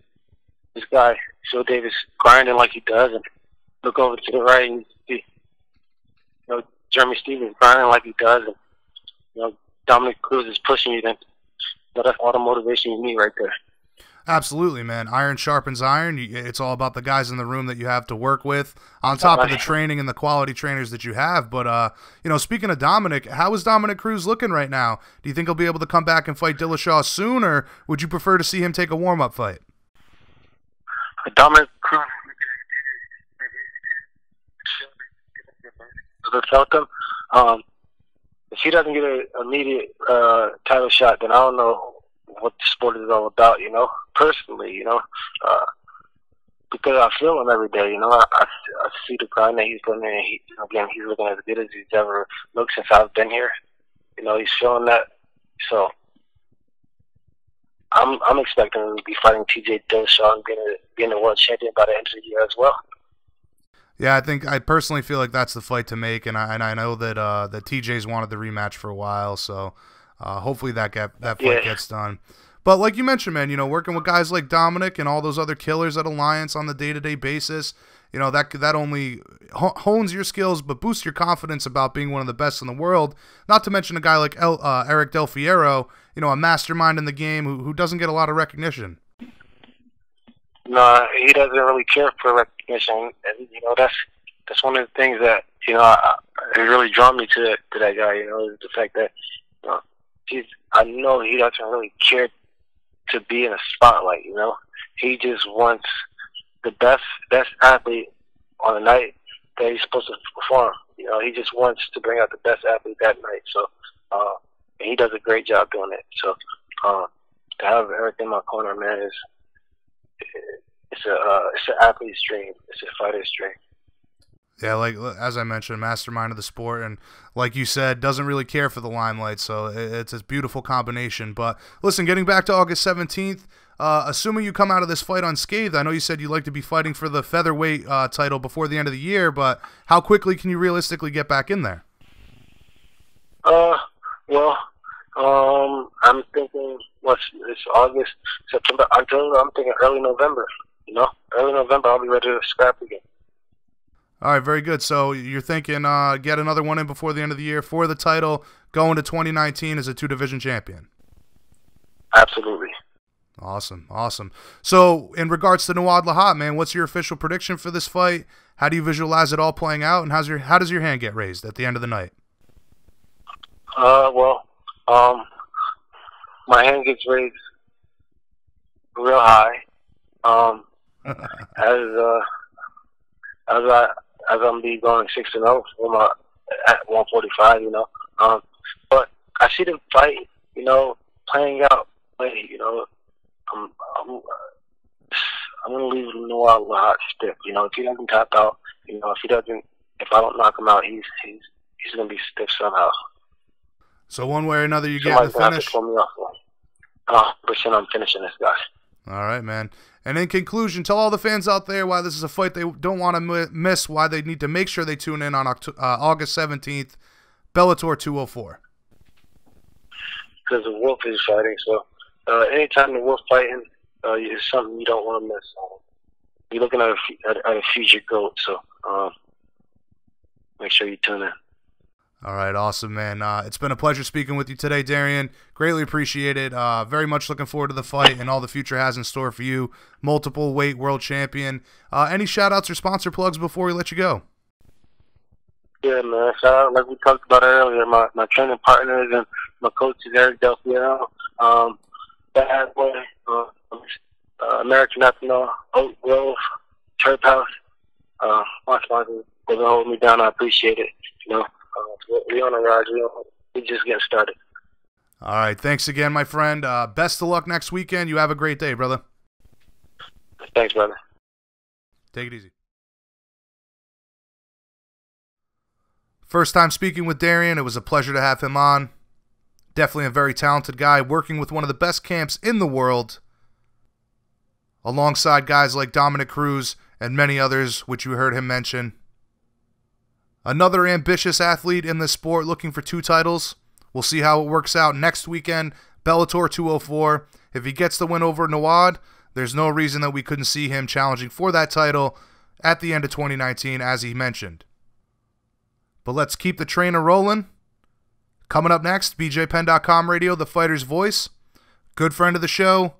guy, Phil Davis, grinding like he does, and look over to the right and you see, you know, Jeremy Stevens grinding like he does, and you know, Dominic Cruz is pushing you. Then, you know, that's all the motivation you need right there. Absolutely, man. Iron sharpens iron. It's all about the guys in the room that you have to work with, on top of the training and the quality trainers that you have. But, you know, speaking of Dominic, how is Dominic Cruz looking right now? Do you think he'll be able to come back and fight Dillashaw soon, or would you prefer to see him take a warm-up fight? Dominic Cruz, if he doesn't get an immediate title shot, then I don't know what the sport is all about, you know, personally, you know, because I feel him every day, you know, I see the grind that he's putting in. He's looking as good as he's ever looked since I've been here. You know, he's showing that. So I'm expecting him to be fighting TJ Dillashaw and being a world champion by the end of the year as well. Yeah, I personally feel like that's the fight to make, and I know that that TJ's wanted the rematch for a while, so hopefully that fight gets done. But like you mentioned, man, you know, working with guys like Dominic and all those other killers at Alliance on the day-to-day basis, you know, that only hones your skills, but boosts your confidence about being one of the best in the world. Not to mention a guy like Eric Del Fierro, you know, a mastermind in the game who doesn't get a lot of recognition. No, he doesn't really care for recognition, and you know, that's one of the things that, you know, it really drawn me to that guy. You know, is the fact that, you know, I know he doesn't really care to be in a spotlight. You know, he just wants the best athlete on the night that he's supposed to perform. You know, he just wants to bring out the best athlete that night. So, and he does a great job doing it. So, to have Eric in my corner, man, it's an athlete's dream. It's a fighter's dream. Yeah, like as I mentioned, mastermind of the sport, and like you said, doesn't really care for the limelight, so it's a beautiful combination. But listen, getting back to August 17th, assuming you come out of this fight unscathed, I know you said you'd like to be fighting for the featherweight title before the end of the year, but how quickly can you realistically get back in there? Well, I'm thinking, it's August, September, October, I'm thinking early November, you know? Early November, I'll be ready to scrap again. All right, very good. So you're thinking get another one in before the end of the year for the title, going to 2019 as a two-division champion. Absolutely. Awesome, awesome. So in regards to Noad Lahat, man, what's your official prediction for this fight? How do you visualize it all playing out, and how does your hand get raised at the end of the night? My hand gets raised real high. As I'm be going 6-0 at 145, you know. But I see the fight, you know, playing out. You know, I'm gonna leave Noad Lahat stiff. You know, if he doesn't tap out, you know, if I don't knock him out, he's gonna be stiff somehow. So one way or another, you get the finish. Have to pull me off. But I'm finishing this guy. All right, man. And in conclusion, tell all the fans out there why this is a fight they don't want to miss, why they need to make sure they tune in on August 17th, Bellator 204. Because the Wolf is fighting, so anytime the Wolf fighting is something you don't want to miss. You're looking at a future GOAT, so make sure you tune in. All right, awesome, man. It's been a pleasure speaking with you today, Darrion. Greatly appreciate it. Very much looking forward to the fight and all the future has in store for you. Multiple weight world champion. Any shout-outs or sponsor plugs before we let you go? Yeah, man. Shout out, like we talked about earlier, my training partners and my coaches, Eric Del Fiero, Bad Boy, American Ethanol, Oak Grove, Turf House. My sponsors, they've been holding me down. I appreciate it. You know. We on a ride. We just getting started. All right. Thanks again, my friend. Best of luck next weekend. You have a great day, brother. Thanks, brother. Take it easy. First time speaking with Darrion. It was a pleasure to have him on. Definitely a very talented guy, working with one of the best camps in the world, alongside guys like Dominic Cruz and many others, which you heard him mention. Another ambitious athlete in this sport looking for 2 titles. We'll see how it works out next weekend, Bellator 204. If he gets the win over Noad, there's no reason that we couldn't see him challenging for that title at the end of 2019, as he mentioned. But let's keep the train rolling. Coming up next, BJPenn.com radio, the fighter's voice. Good friend of the show,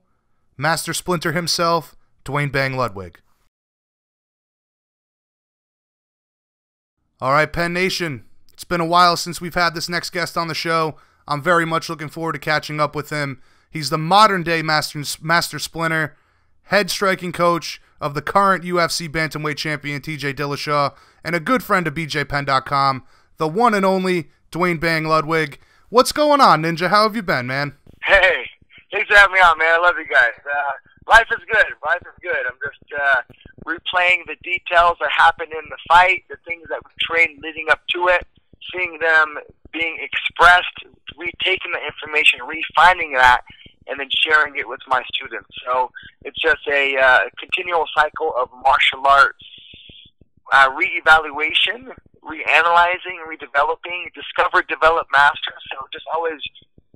Master Splinter himself, Duane Bang Ludwig. All right, Penn Nation, it's been a while since we've had this next guest on the show. I'm very much looking forward to catching up with him. He's the modern-day Master Splinter, head striking coach of the current UFC bantamweight champion TJ Dillashaw, and a good friend of BJPenn.com, the one and only Duane Bang Ludwig. What's going on, Ninja? How have you been, man? Hey, thanks for having me on, man. I love you guys. Life is good. Life is good. I'm just replaying the details that happened in the fight, the things that we trained leading up to it, seeing them being expressed, retaking the information, refining that, and then sharing it with my students. So it's just a continual cycle of martial arts reevaluation, reanalyzing, redeveloping, discover, develop, master. So just always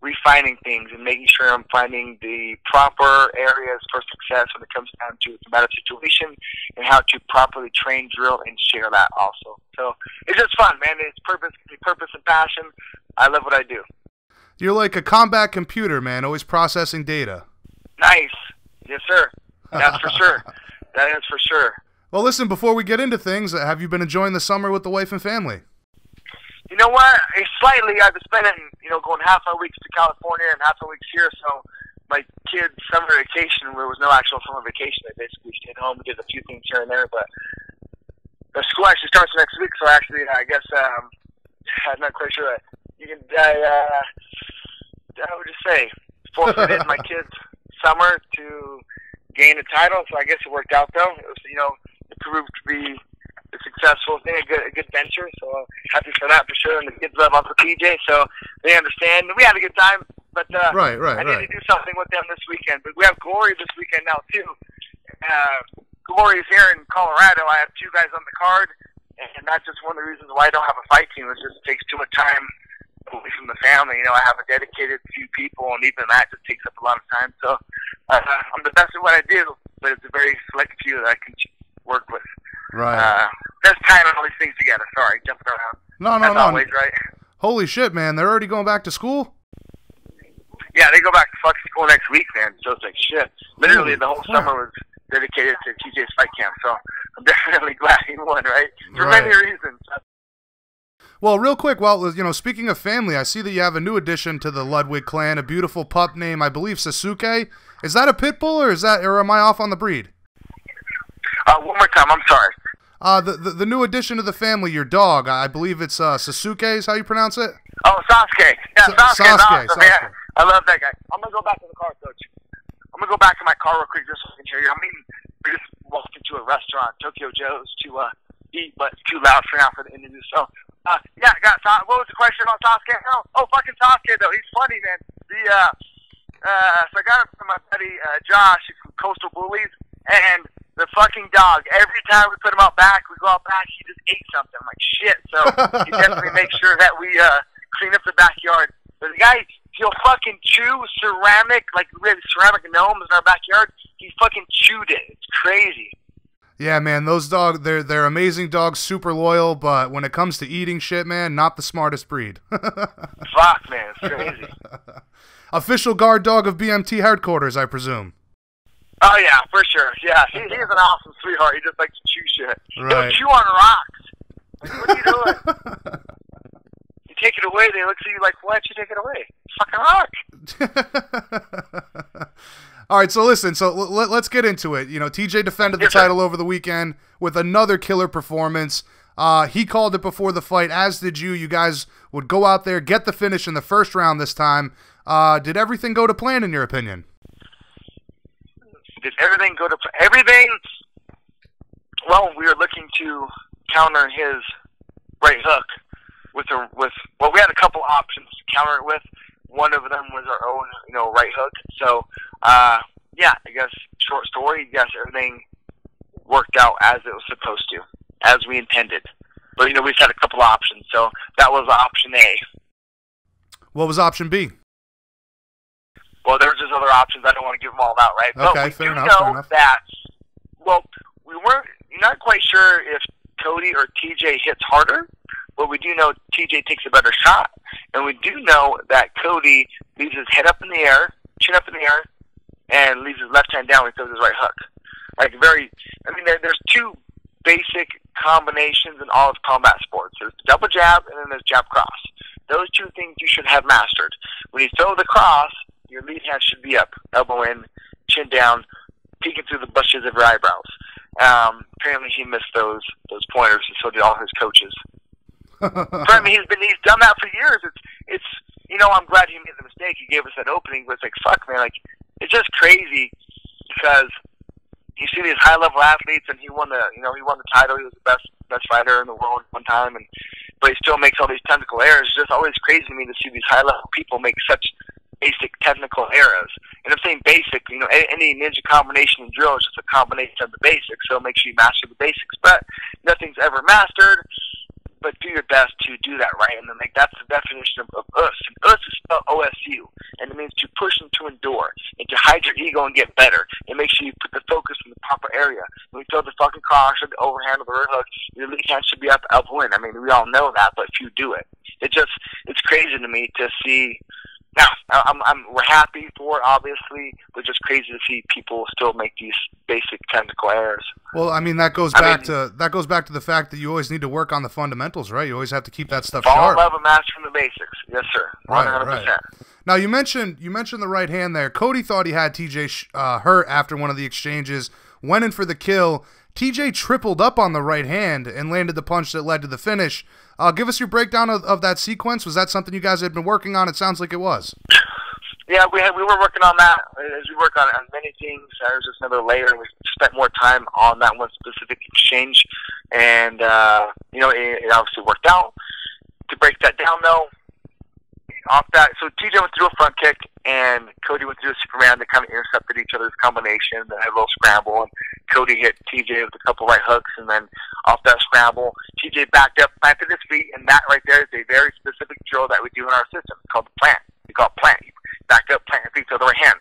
refining things and making sure I'm finding the proper areas for success when it comes down to the matter situation and how to properly train, drill, and share that also. So it's just fun, man. It's purpose and passion. I love what I do. You're like a combat computer, man, always processing data. Nice. Yes, sir. That's for sure. That is for sure. Well, listen, before we get into things, have you been enjoying the summer with the wife and family? You know what? Slightly. I've been spending, going half my weeks to California and half my weeks here. So my kids' summer vacation, there was no actual summer vacation. They basically stayed home and did a few things here and there. But the school actually starts next week, so actually, I guess, I'm not quite sure. You can, I would just say, forfeited my kids' summer to gain a title, so I guess it worked out, though. It was, it proved to be a successful thing, a good venture, so happy for that for sure, and the kids love Uncle TJ, so they understand. We had a good time, but I need to do something with them this weekend. But we have Glory this weekend now, too. Glory is here in Colorado. I have 2 guys on the card, and that's just one of the reasons why I don't have a fight team. It just takes too much time away from the family. I have a dedicated few people, and even that just takes up a lot of time. So I'm the best at what I do, but it's a very select few that I can work with. Right. Just tying all these things together. Sorry, jumping around. No. Always, right? Holy shit, man. They're already going back to school? Yeah, they go back to fucking school next week, man. So it's like shit. Literally, the whole summer was dedicated to TJ's fight camp. So I'm definitely glad he won, right? For many reasons. Well, real quick, speaking of family, I see that you have a new addition to the Ludwig clan, a beautiful pup named, I believe, Sasuke. Is that a pit bull, or am I off on the breed? One more time, I'm sorry. The new addition to the family, your dog, I believe it's Sasuke is how you pronounce it? Oh, Sasuke. Yeah, Sasuke's awesome. Yeah, I love that guy. I'm going to go back to the car, Coach. I'm going to go back to my car real quick just so I can hear you. We just walked into a restaurant, Tokyo Joe's, to eat, but it's too loud for now for the interview. So, yeah, what was the question about Sasuke? Oh, fucking Sasuke, though. He's funny, man. So I got it from my buddy Josh from Coastal Bullies, and the fucking dog, every time we put him out back, we go out back, he just ate something. I'm like, shit. So he definitely makes sure that we clean up the backyard. But the guy, he'll fucking chew ceramic, like we have ceramic gnomes in our backyard. He fucking chewed it. It's crazy. Yeah, man, those dogs, they're amazing dogs, super loyal, but when it comes to eating shit, man, not the smartest breed. Fuck, man, it's crazy. Official guard dog of BMT headquarters, I presume. Oh, yeah, for sure. Yeah, he's an awesome sweetheart. He just likes to chew shit. Right. He'll chew on rocks. Like, what are you doing? You take it away, they look at you like, why'd you take it away? Fucking rock. All right, so listen, let's get into it. TJ defended the title over the weekend with another killer performance. He called it before the fight, as did you. You guys would go out there, get the finish in the first round this time. Did everything go to plan, in your opinion? Did everything go to plan? Everything, well, we were looking to counter his right hook with we had a couple options to counter it with. One of them was our own, right hook. So, yeah, I guess short story, yes, everything worked out as it was supposed to, as we intended. But, we just had a couple options. So that was option A. What was option B? Well, there were just other options. I don't want to give them all out, right? Okay, but fair we do enough. know that, well, we weren't not quite sure if Cody or TJ hits harder, but we do know TJ takes a better shot, and we do know that Cody leaves his head up in the air, chin up in the air, and leaves his left hand down when he throws his right hook. There's 2 basic combinations in all of combat sports. There's the double jab, and then there's jab cross. Those 2 things you should have mastered. When you throw the cross, your lead hand should be up, elbow in, chin down, peeking through the bushes of your eyebrows. Apparently he missed those pointers, and so did all his coaches. He's done that for years. It's I'm glad he made the mistake. He gave us that opening, but it's like, fuck, man, like, it's just crazy because you see these high level athletes, and he won the title. He was the best fighter in the world one time, but he still makes all these technical errors. It's just always crazy to me to see these high level people make such basic technical errors. And I'm saying basic, any ninja combination and drill is just a combination of the basics, so make sure you master the basics. But nothing's ever mastered, but do your best to do that right. And then, that's the definition of us. And us is spelled OSU, and it means to push and to endure, and to hide your ego and get better, and make sure you put the focus in the proper area. When you throw the fucking cross or the overhand or the rear hook, your lead hand should be up, elbow in. We all know that, but few do it. It's crazy to me to see. Now, we're happy for it, obviously, but just crazy to see people still make these basic technical errors. Well, that goes back to the fact that you always need to work on the fundamentals, right? You always have to keep that stuff sharp. Fall in love and mastering the basics, yes, sir. 100%. Right. Now, you mentioned the right hand there. Cody thought he had TJ hurt after one of the exchanges, went in for the kill. TJ tripled up on the right hand and landed the punch that led to the finish. Give us your breakdown of that sequence. Was that something you guys had been working on? It sounds like it was. Yeah, we were working on that. As we work on many things, there's just another layer, and we spent more time on that one specific exchange. And, it obviously worked out. To break that down, though, off that, so TJ went through a front kick, and Cody went through a Superman. They kind of intercepted each other's combination. Then had a little scramble, and Cody hit TJ with a couple right hooks, and then off that scramble, TJ backed up, planted his feet, and that right there is a very specific drill that we do in our system. It's called the plant. We call it plant. Back up, plant your feet to the right hand.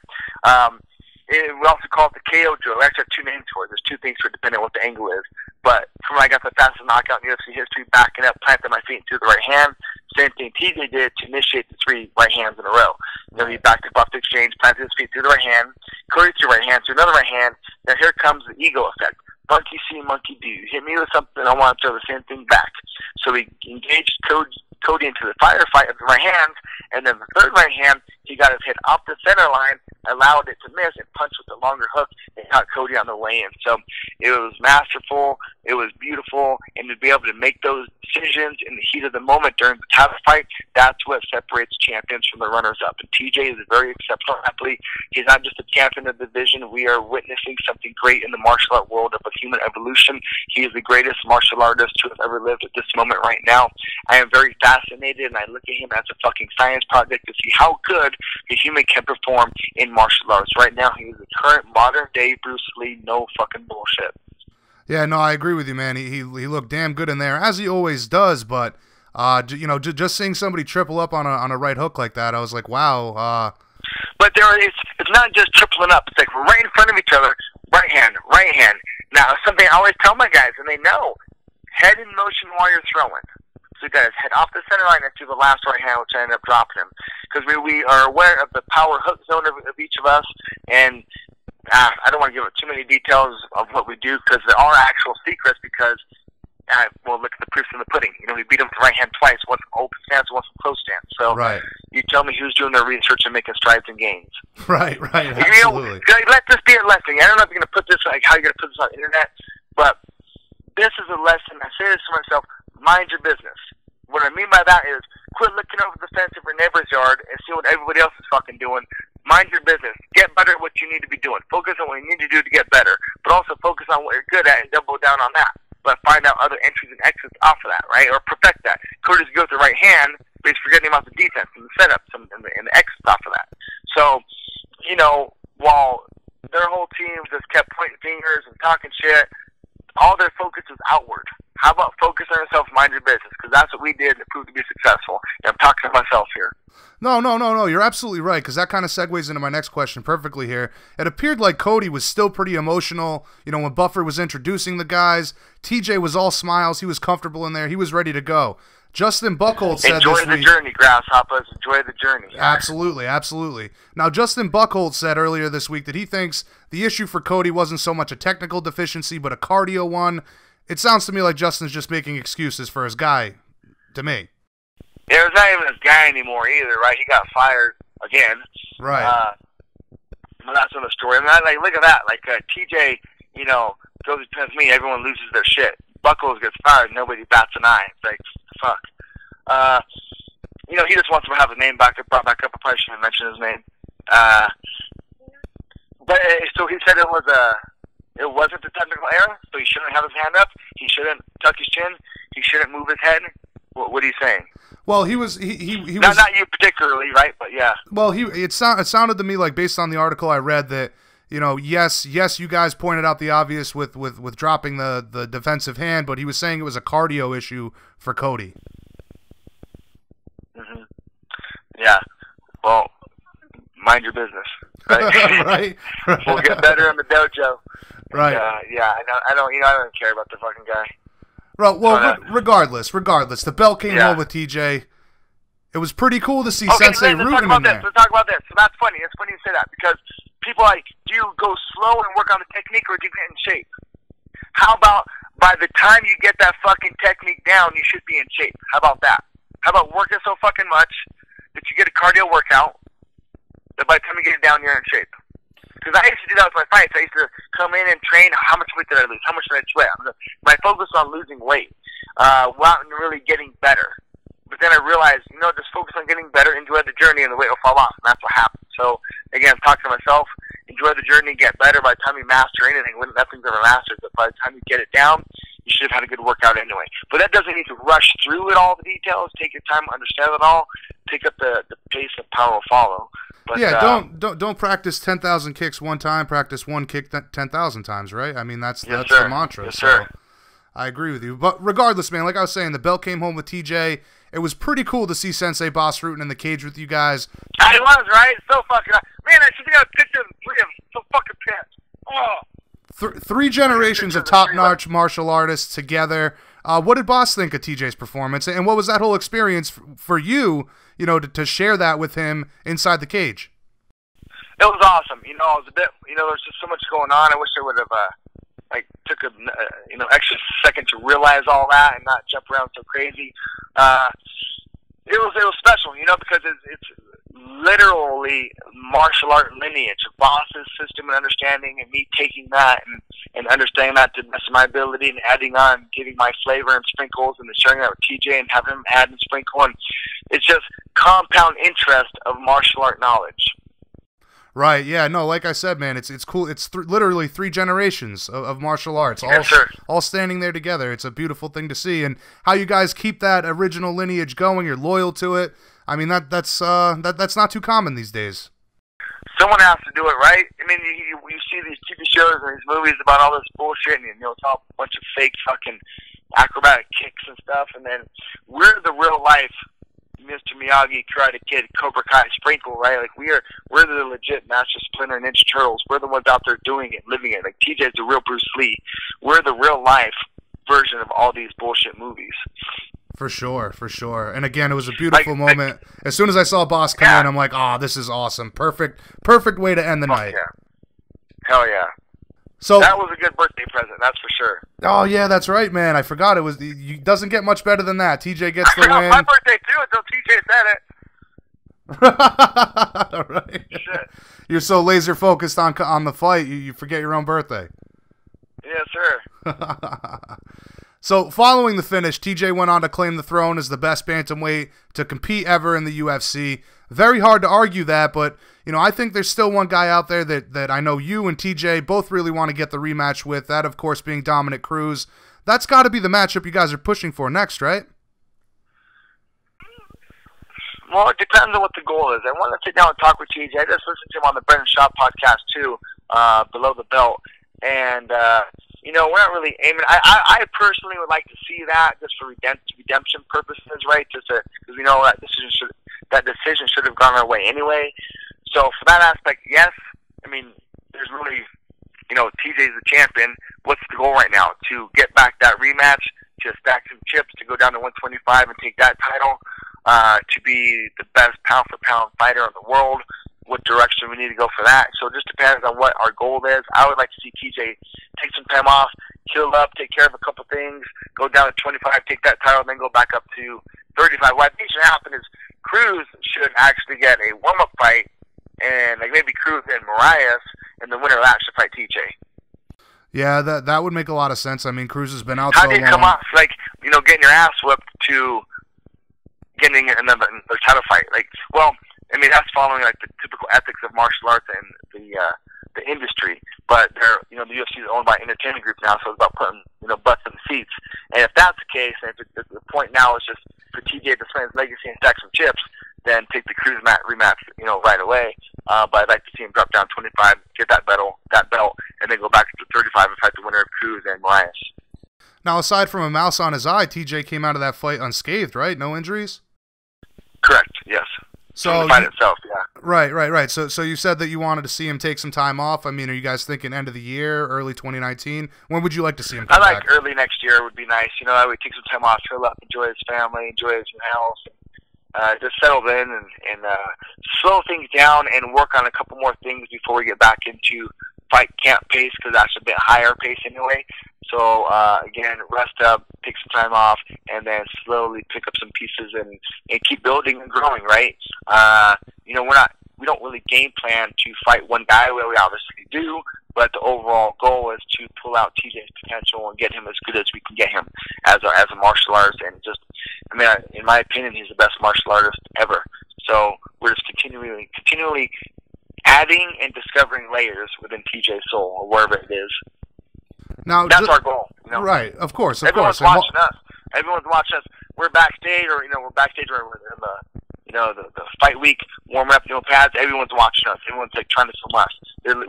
We also call it the KO drill. We actually have two names for it. There's two things for it, depending on what the angle is. But from when I got the fastest knockout in UFC history, backing up, planting my feet to the right hand. Same thing TJ did to initiate the 3 right hands in a row. He backed up off the exchange, planted his feet through the right hand, Cody through right hand, through another right hand. Now here comes the ego effect. Monkey see, monkey do. You hit me with something, I want to throw the same thing back. So we engaged Cody into the firefight of the right hand, and then the third right hand, he got his head off the center line, allowed it to miss, and punched with the longer hook, and got Cody on the way in. So it was masterful, it was beautiful, and to be able to make those decisions in the heat of the moment during the title fight, that's what separates champions from the runners-up. And TJ is a very exceptional athlete. He's not just a champion of the division. We are witnessing something great in the martial art world of human evolution. He is the greatest martial artist to have ever lived at this moment right now. I am very fascinated, and I look at him as a fucking science project to see how good a human can perform in martial arts. Right now, he is the current modern-day Bruce Lee, no fucking bullshit. Yeah, no, I agree with you, man. He looked damn good in there, as he always does, but, just seeing somebody triple up on a right hook like that, I was like, wow. But it's not just tripling up. It's like we're right in front of each other, right hand. Now, something I always tell my guys, and they know, head in motion while you're throwing. So you guys head off the center line and through the last right hand, which I ended up dropping him. Because we are aware of the power hook zone of each of us, and I don't want to give too many details of what we do because there are actual secrets because, look at the proofs in the pudding. We beat him with the right hand twice, once from open stance, once from close stance. So right. You tell me who's doing their research and making strides and gains. Right, absolutely. Let this be a lesson. I don't know if you're going to put this, how you're going to put this on the internet, but this is a lesson. I say this to myself, mind your business. What I mean by that is quit looking over the fence of your neighbor's yard and see what everybody else is fucking doing. Mind your business. Get better at what you need to be doing. Focus on what you need to do to get better, but also focus on what you're good at and double down on that. But find out other entries and exits off of that, right? Or perfect that. Cody's good with the right hand, but he's forgetting about the defense and the setups and the exits off of that. So, while their whole team just kept pointing fingers and talking shit, all their focus is outward. How about focus on yourself, mind your business? Because that's what we did and it proved to be successful. And I'm talking to myself here. No. You're absolutely right, because that kind of segues into my next question perfectly here. It appeared like Cody was still pretty emotional. When Buffer was introducing the guys, TJ was all smiles. He was comfortable in there. He was ready to go. Justin Buchholz said enjoy the journey, grasshoppers. Enjoy the journey. Absolutely. Now, Justin Buchholz said earlier this week that he thinks the issue for Cody wasn't so much a technical deficiency, but a cardio one. It sounds to me like Justin's just making excuses for his guy, to me. Yeah, it's not even his guy anymore either, right? He got fired again. Right. Well, that's another story. Look at that. TJ, goes against me, everyone loses their shit. Buchholz gets fired, nobody bats an eye. It's like, fuck. He just wants to have his name brought back up. I probably shouldn't mention his name. So he said it wasn't a technical error, so he shouldn't have his hand up. He shouldn't tuck his chin. He shouldn't move his head. What are you saying? Well, he was he not you particularly, right? But yeah. Well, it sounded to me like, based on the article I read, that yes, you guys pointed out the obvious with dropping the defensive hand, but he was saying it was a cardio issue for Cody. Mm-hmm. Yeah. Well, mind your business. Right. right. We'll get better in the dojo. Right. Yeah. I don't care about the fucking guy. Well, regardless, the belt came home with TJ. It was pretty cool to see Sensei rooting him there. Let's talk about this. So that's funny. It's funny you say that because people are like, do you go slow and work on the technique or do you get in shape? How about by the time you get that fucking technique down, you should be in shape? How about that? How about working so fucking much that you get a cardio workout that by the time you get it down, you're in shape? Because I used to do that with my fights. I used to come in and train. How much weight did I lose? How much did I sweat? My focus on losing weight, without really getting better. But then I realized, just focus on getting better, enjoy the journey, and the weight will fall off. And that's what happened. So, again, talk to myself, enjoy the journey, get better. By the time you master anything, nothing's ever mastered, but by the time you get it down, you should have had a good workout anyway. But that doesn't need to rush through it all, the details. Take your time, understand it all. Pick up the pace of power will follow. But, yeah, don't practice 10,000 kicks one time. Practice one kick 10,000 times, right? I mean, that's the mantra. Yes, so sir. I agree with you. But regardless, man, like I was saying, the belt came home with TJ. It was pretty cool to see Sensei Boss Rutan in the cage with you guys. I was, right? So fucking... Man, I should have got a picture of the three of them. So fucking pissed. Oh. Three generations of top-notch martial artists together. What did Boss think of TJ's performance? And what was that whole experience for you, to share that with him inside the cage? It was awesome. I was a bit, there's just so much going on. I wish I would have, took a, extra second to realize all that and not jump around so crazy. It was special, because it's literally martial art lineage, Boss's system and understanding, and me taking that and understanding that to the best of my ability and adding on, giving my flavor and sprinkles, and then sharing that with TJ and having him add and sprinkle. And it's just compound interest of martial art knowledge. Right, yeah, no, like I said, man, it's cool. It's literally three generations of martial arts, all standing there together. It's a beautiful thing to see, and how you guys keep that original lineage going. You're loyal to it. I mean, that's not too common these days. Someone has to do it, right? I mean, you see these TV shows and these movies about all this bullshit, and it's all a bunch of fake fucking acrobatic kicks and stuff, and then we're the real life Mr. Miyagi, Karate Kid, Cobra Kai, Sprinkle, right? Like we're the legit Master Splinter, Ninja Turtles. We're the ones out there doing it, living it. Like TJ's the real Bruce Lee. We're the real life version of all these bullshit movies. For sure. And again, it was a beautiful moment. As soon as I saw Boss come in, I'm like, oh, this is awesome. Perfect way to end the night. Yeah. Hell yeah. So that was a good birthday present, that's for sure. Oh yeah, that's right, man. I forgot it doesn't get much better than that. TJ gets the win. My birthday too, until TJ said it. All right. Shit. You're so laser focused on the fight, you forget your own birthday. Yes, sir. So following the finish, TJ went on to claim the throne as the best bantamweight to compete ever in the UFC. Very hard to argue that, but I think there's still one guy out there that I know you and TJ both really want to get the rematch with, that of course being Dominic Cruz. That's got to be the matchup you guys are pushing for next, right? Well, it depends on what the goal is. I want to sit down and talk with TJ. I just listened to him on the Brendan Schaub podcast too, Below the Belt, and we're not really aiming. I personally would like to see that just for redemption purposes, right? Because we know that decision should have gone our way anyway. So for that aspect, yes. I mean, there's really, TJ's the champion. What's the goal right now? To get back that rematch, to stack some chips, to go down to 125 and take that title, to be the best pound-for-pound fighter in the world. What direction we need to go for that. So it just depends on what our goal is. I would like to see TJ take some time off, heal up, take care of a couple things, go down to 25, take that title, and then go back up to 35. What I think should happen is Cruz should actually get a warm-up fight, and maybe Cruz and Marias, and the winner of that should fight TJ. Yeah, that would make a lot of sense. I mean, Cruz has been out so long. How do you come off, getting your ass whipped to getting another title fight? That's following the typical ethics of martial arts and the industry. But the UFC is owned by an entertainment group now, so it's about putting butts in the seats. And if that's the case, and if the point now is just for TJ to swing his legacy and stack some chips, then take the Cruz rematch, right away. But I'd like to see him drop down 25, get that belt, and then go back to 35 and fight the winner of Cruz and Marias. Now, aside from a mouse on his eye, TJ came out of that fight unscathed, right? No injuries? Correct, yes. So the fight itself, yeah. Right. So you said that you wanted to see him take some time off. I mean, are you guys thinking end of the year, early 2019? When would you like to see him come back? Early next year would be nice. I would take some time off, chill up, enjoy his family, enjoy his new house, just settle in and slow things down and work on a couple more things before we get back into fight camp pace, because that's a bit higher pace anyway. So, again, rest up, take some time off, and then slowly pick up some pieces and keep building and growing, right? we don't really game plan to fight one guy. We obviously do, but the overall goal is to pull out TJ's potential and get him as good as we can get him as a martial artist. And just, I mean, in my opinion, he's the best martial artist ever. So we're just continually adding and discovering layers within TJ's soul, or wherever it is. Now, that's our goal. You know? Right, of course. Everyone's watching us. Everyone's watching us. We're backstage, or we're backstage, or we're in the fight week, warming up pads. Everyone's watching us. Everyone's like trying to film us.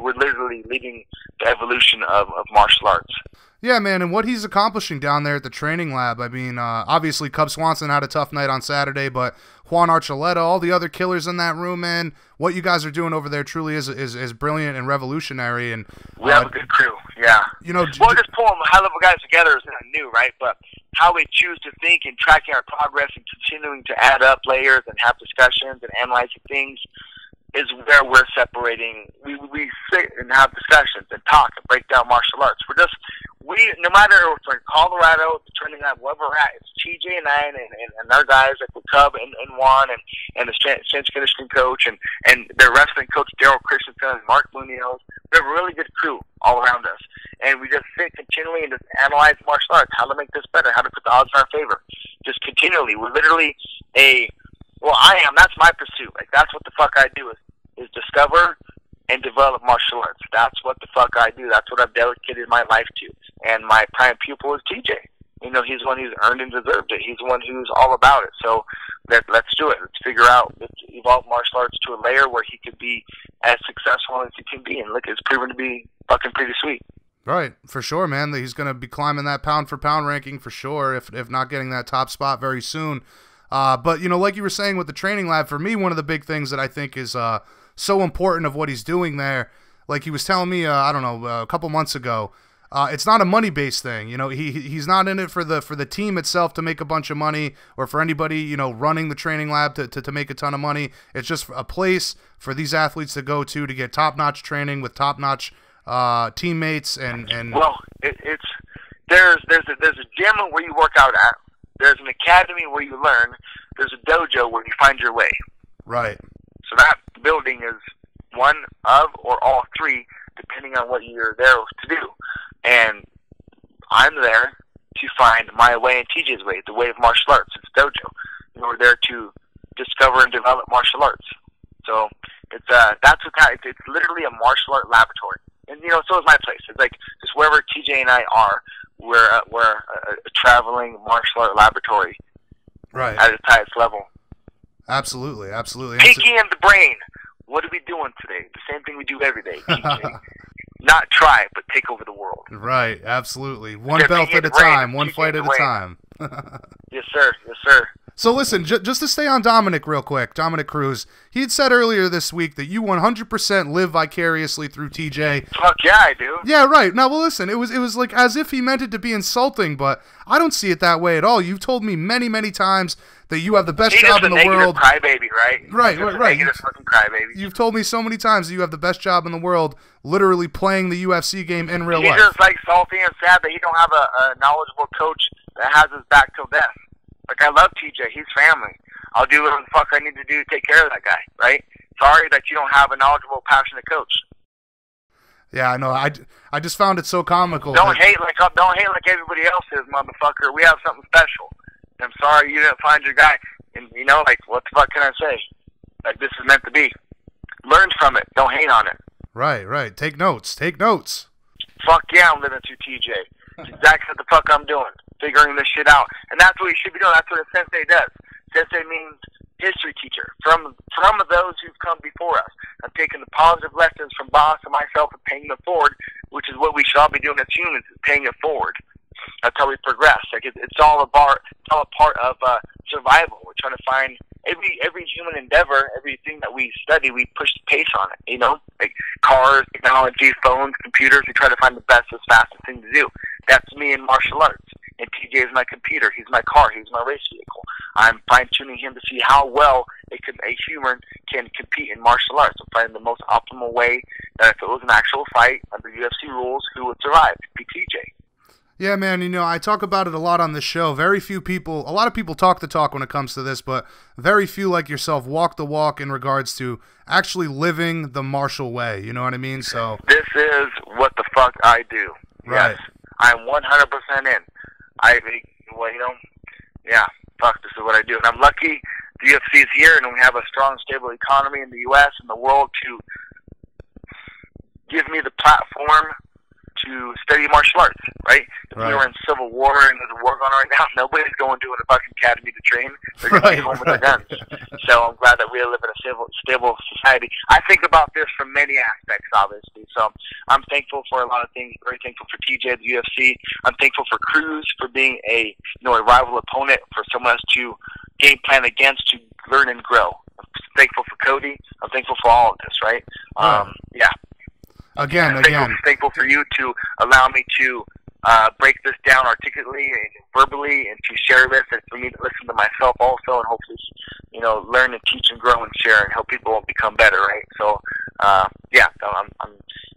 We're literally leading the evolution of martial arts. Yeah, man, and what he's accomplishing down there at the training lab. I mean, obviously, Cub Swanson had a tough night on Saturday, but Juan Archuleta, all the other killers in that room, man, what you guys are doing over there truly is brilliant and revolutionary. And we have a good crew, yeah. Well, just pulling high-level guys together is not new, right? But how we choose to think and tracking our progress and continuing to add up layers and have discussions and analyzing things is where we're separating. We sit and have discussions and talk and break down martial arts. No matter if we're in Colorado, the training lab, wherever we're at, it's TJ and I and our guys like the Cub and Juan and the strength conditioning coach and their wrestling coach Daryl Christensen and Mark Munoz. We have a really good crew all around us. And we just sit continually and just analyze martial arts, how to make this better, how to put the odds in our favor. Just continually. We're literally that's my pursuit. Like, that's what the fuck I do is discover and develop martial arts. That's what the fuck I do. That's what I've dedicated my life to. And my prime pupil is TJ. He's the one who's earned and deserved it. He's the one who's all about it. So let's do it. Let's figure out, let's evolve martial arts to a layer where he could be as successful as he can be. And look, it's proven to be fucking pretty sweet. Right, for sure, man. He's going to be climbing that pound-for-pound ranking for sure, if not getting that top spot very soon. But, like you were saying with the training lab, for me, one of the big things that I think is so important of what he's doing there, like he was telling me, a couple months ago, it's not a money-based thing. He's not in it for the team itself to make a bunch of money, or for anybody, running the training lab to make a ton of money. It's just a place for these athletes to go to get top-notch training with top-notch teammates and well, there's a gym where you work out at. There's an academy where you learn. There's a dojo where you find your way. Right. So that building is one of or all three, depending on what you're there to do. And I'm there to find my way and TJ's way, the way of martial arts. It's dojo. We're there to discover and develop martial arts. So it's it's literally a martial art laboratory. And so is my place. It's like just wherever TJ and I are, we're a traveling martial art laboratory, right, at its highest level. Absolutely. Peeking in the brain. What are we doing today? The same thing we do every day. TJ. Not try, but take over the world. Right, absolutely. One belt at a time, one fight at a time. Yes, sir. Yes, sir. So listen, just to stay on Dominic real quick, Dominic Cruz, he had said earlier this week that you 100% live vicariously through TJ. Fuck yeah, I do. Yeah, right. Now, well, listen, it was like as if he meant it to be insulting, but I don't see it that way at all. You've told me many, many times that you have the best job in the world. Crybaby, right? Right. Negative fucking crybaby. You've told me so many times that you have the best job in the world, literally playing the UFC game in real life. He's just like salty and sad that he don't have a knowledgeable coach that has his back till death. Like, I love TJ. He's family. I'll do whatever the fuck I need to do to take care of that guy, right? Sorry that you don't have a knowledgeable, passionate coach. Yeah, I know. I just found it so comical. Don't hate like everybody else is, motherfucker. We have something special. I'm sorry you didn't find your guy. And, what the fuck can I say? Like, this is meant to be. Learn from it. Don't hate on it. Right. Take notes. Fuck yeah, I'm living through TJ. It's exactly what the fuck I'm doing. Figuring this shit out. And that's what you should be doing. That's what a sensei does. Sensei means history teacher. From those who've come before us. I'm taking the positive lessons from Boss and myself and paying them forward, which is what we should all be doing as humans, is paying it forward. That's how we progress. Like, it's all a part of survival. We're trying to find every human endeavor, everything that we study, we push the pace on it. Like cars, technology, phones, computers. We try to find the best, fastest thing to do. That's me in martial arts. And TJ is my computer. He's my car. He's my race vehicle. I'm fine-tuning him to see how well a human can compete in martial arts. I'm finding the most optimal way that if it was an actual fight under UFC rules, who would survive? It'd be TJ. Yeah, man, you know, I talk about it a lot on this show. Very few people, a lot of people talk the talk when it comes to this, but very few like yourself walk the walk in regards to actually living the martial way. You know what I mean? So this is what the fuck I do. Right. Yes, I'm 100% in. Well, you know, yeah, fuck, this is what I do. And I'm lucky the UFC is here and we have a strong, stable economy in the U.S. and the world to give me the platform to study martial arts, right? If we were in civil war and there's a war going on right now, nobody's going to a fucking academy to train. They're going to be home with their guns. So I'm glad that we live in a stable society. I think about this from many aspects, obviously. So I'm thankful for a lot of things. Very thankful for TJ, the UFC. I'm thankful for Cruz for being a rival opponent for someone else to game plan against, to learn and grow. I'm thankful for Cody. I'm thankful for all of this, right? Yeah. Again. Thankful for you to allow me to break this down articulately and verbally, and to share this, and for me to listen to myself also, and hopefully, learn and teach and grow and share and help people become better, right? So,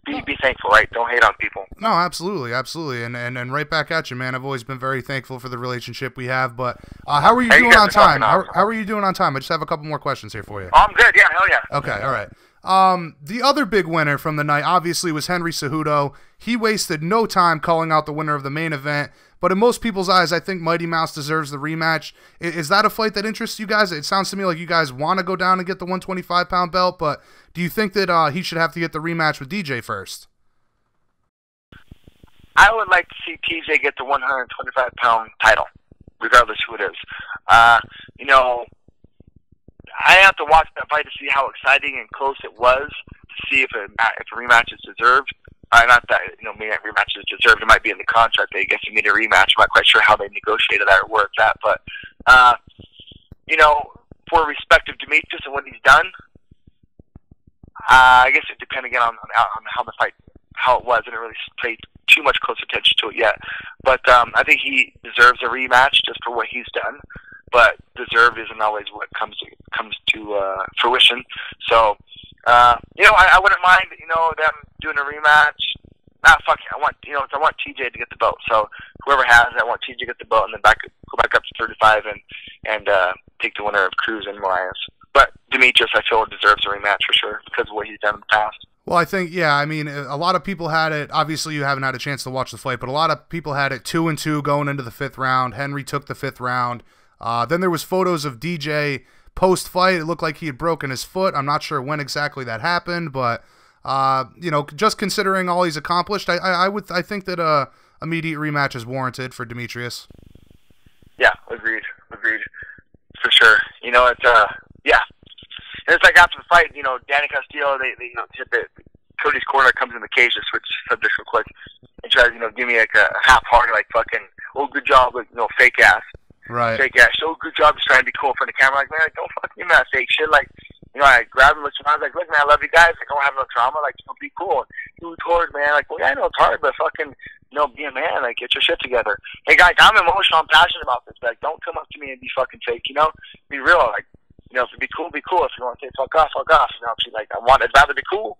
be thankful, right? Don't hate on people. No, absolutely, and right back at you, man. I've always been very thankful for the relationship we have. But how are you doing on time? How are you doing on time? I just have a couple more questions here for you. Oh, I'm good. Yeah, hell yeah. Okay, all right. The other big winner from the night, obviously, was Henry Cejudo. He wasted no time calling out the winner of the main event, but in most people's eyes, I think Mighty Mouse deserves the rematch. Is that a fight that interests you guys? It sounds to me like you guys want to go down and get the 125-pound belt, but do you think that he should have to get the rematch with DJ first? I would like to see TJ get the 125-pound title, regardless who it is. I have to watch that fight to see how exciting and close it was, to see if a rematch is deserved. Not that rematch is deserved. It might be in the contract. I guess you need a rematch. I'm not quite sure how they negotiated that or where it's at. But for respect of Demetrius and what he's done, I guess it depends again on how the fight, how it was. I didn't really pay too much close attention to it yet. But I think he deserves a rematch just for what he's done. But deserved isn't always what comes to fruition. So, I wouldn't mind, them doing a rematch. Fuck it. I want TJ to get the belt. So whoever has it, I want TJ to get the belt and then go back up to 35 and take the winner of Cruz and Marias. But Demetrius, I feel, deserves a rematch for sure because of what he's done in the past. Well, I think, a lot of people had it. Obviously, you haven't had a chance to watch the fight, but a lot of people had it 2-2 going into the 5th round. Henry took the 5th round. Then there was photos of DJ post-fight. It looked like he had broken his foot. I'm not sure when exactly that happened, but just considering all he's accomplished, I think that a immediate rematch is warranted for Demetrius. Yeah, agreed, for sure. And it's like after the fight, Danny Castillo, they hit Cody's corner, comes in the cage to switch subjects real quick and tries give me like a half-hearted fucking good job, fake ass. Right. Fake ass. So good job just trying to be cool in front of the camera. Man, don't fucking give me that fake shit. I grabbed him, looked around, I was like, look, man, I love you guys. I don't have no trauma. Be cool. And he was hard, man. Well, yeah, I know it's hard, but fucking, be a man. Get your shit together. Hey, guys, I'm emotional. I'm passionate about this. But, don't come up to me and be fucking fake, Be real. If you be cool, be cool. If you want to say fuck off, fuck off. I'd rather be cool,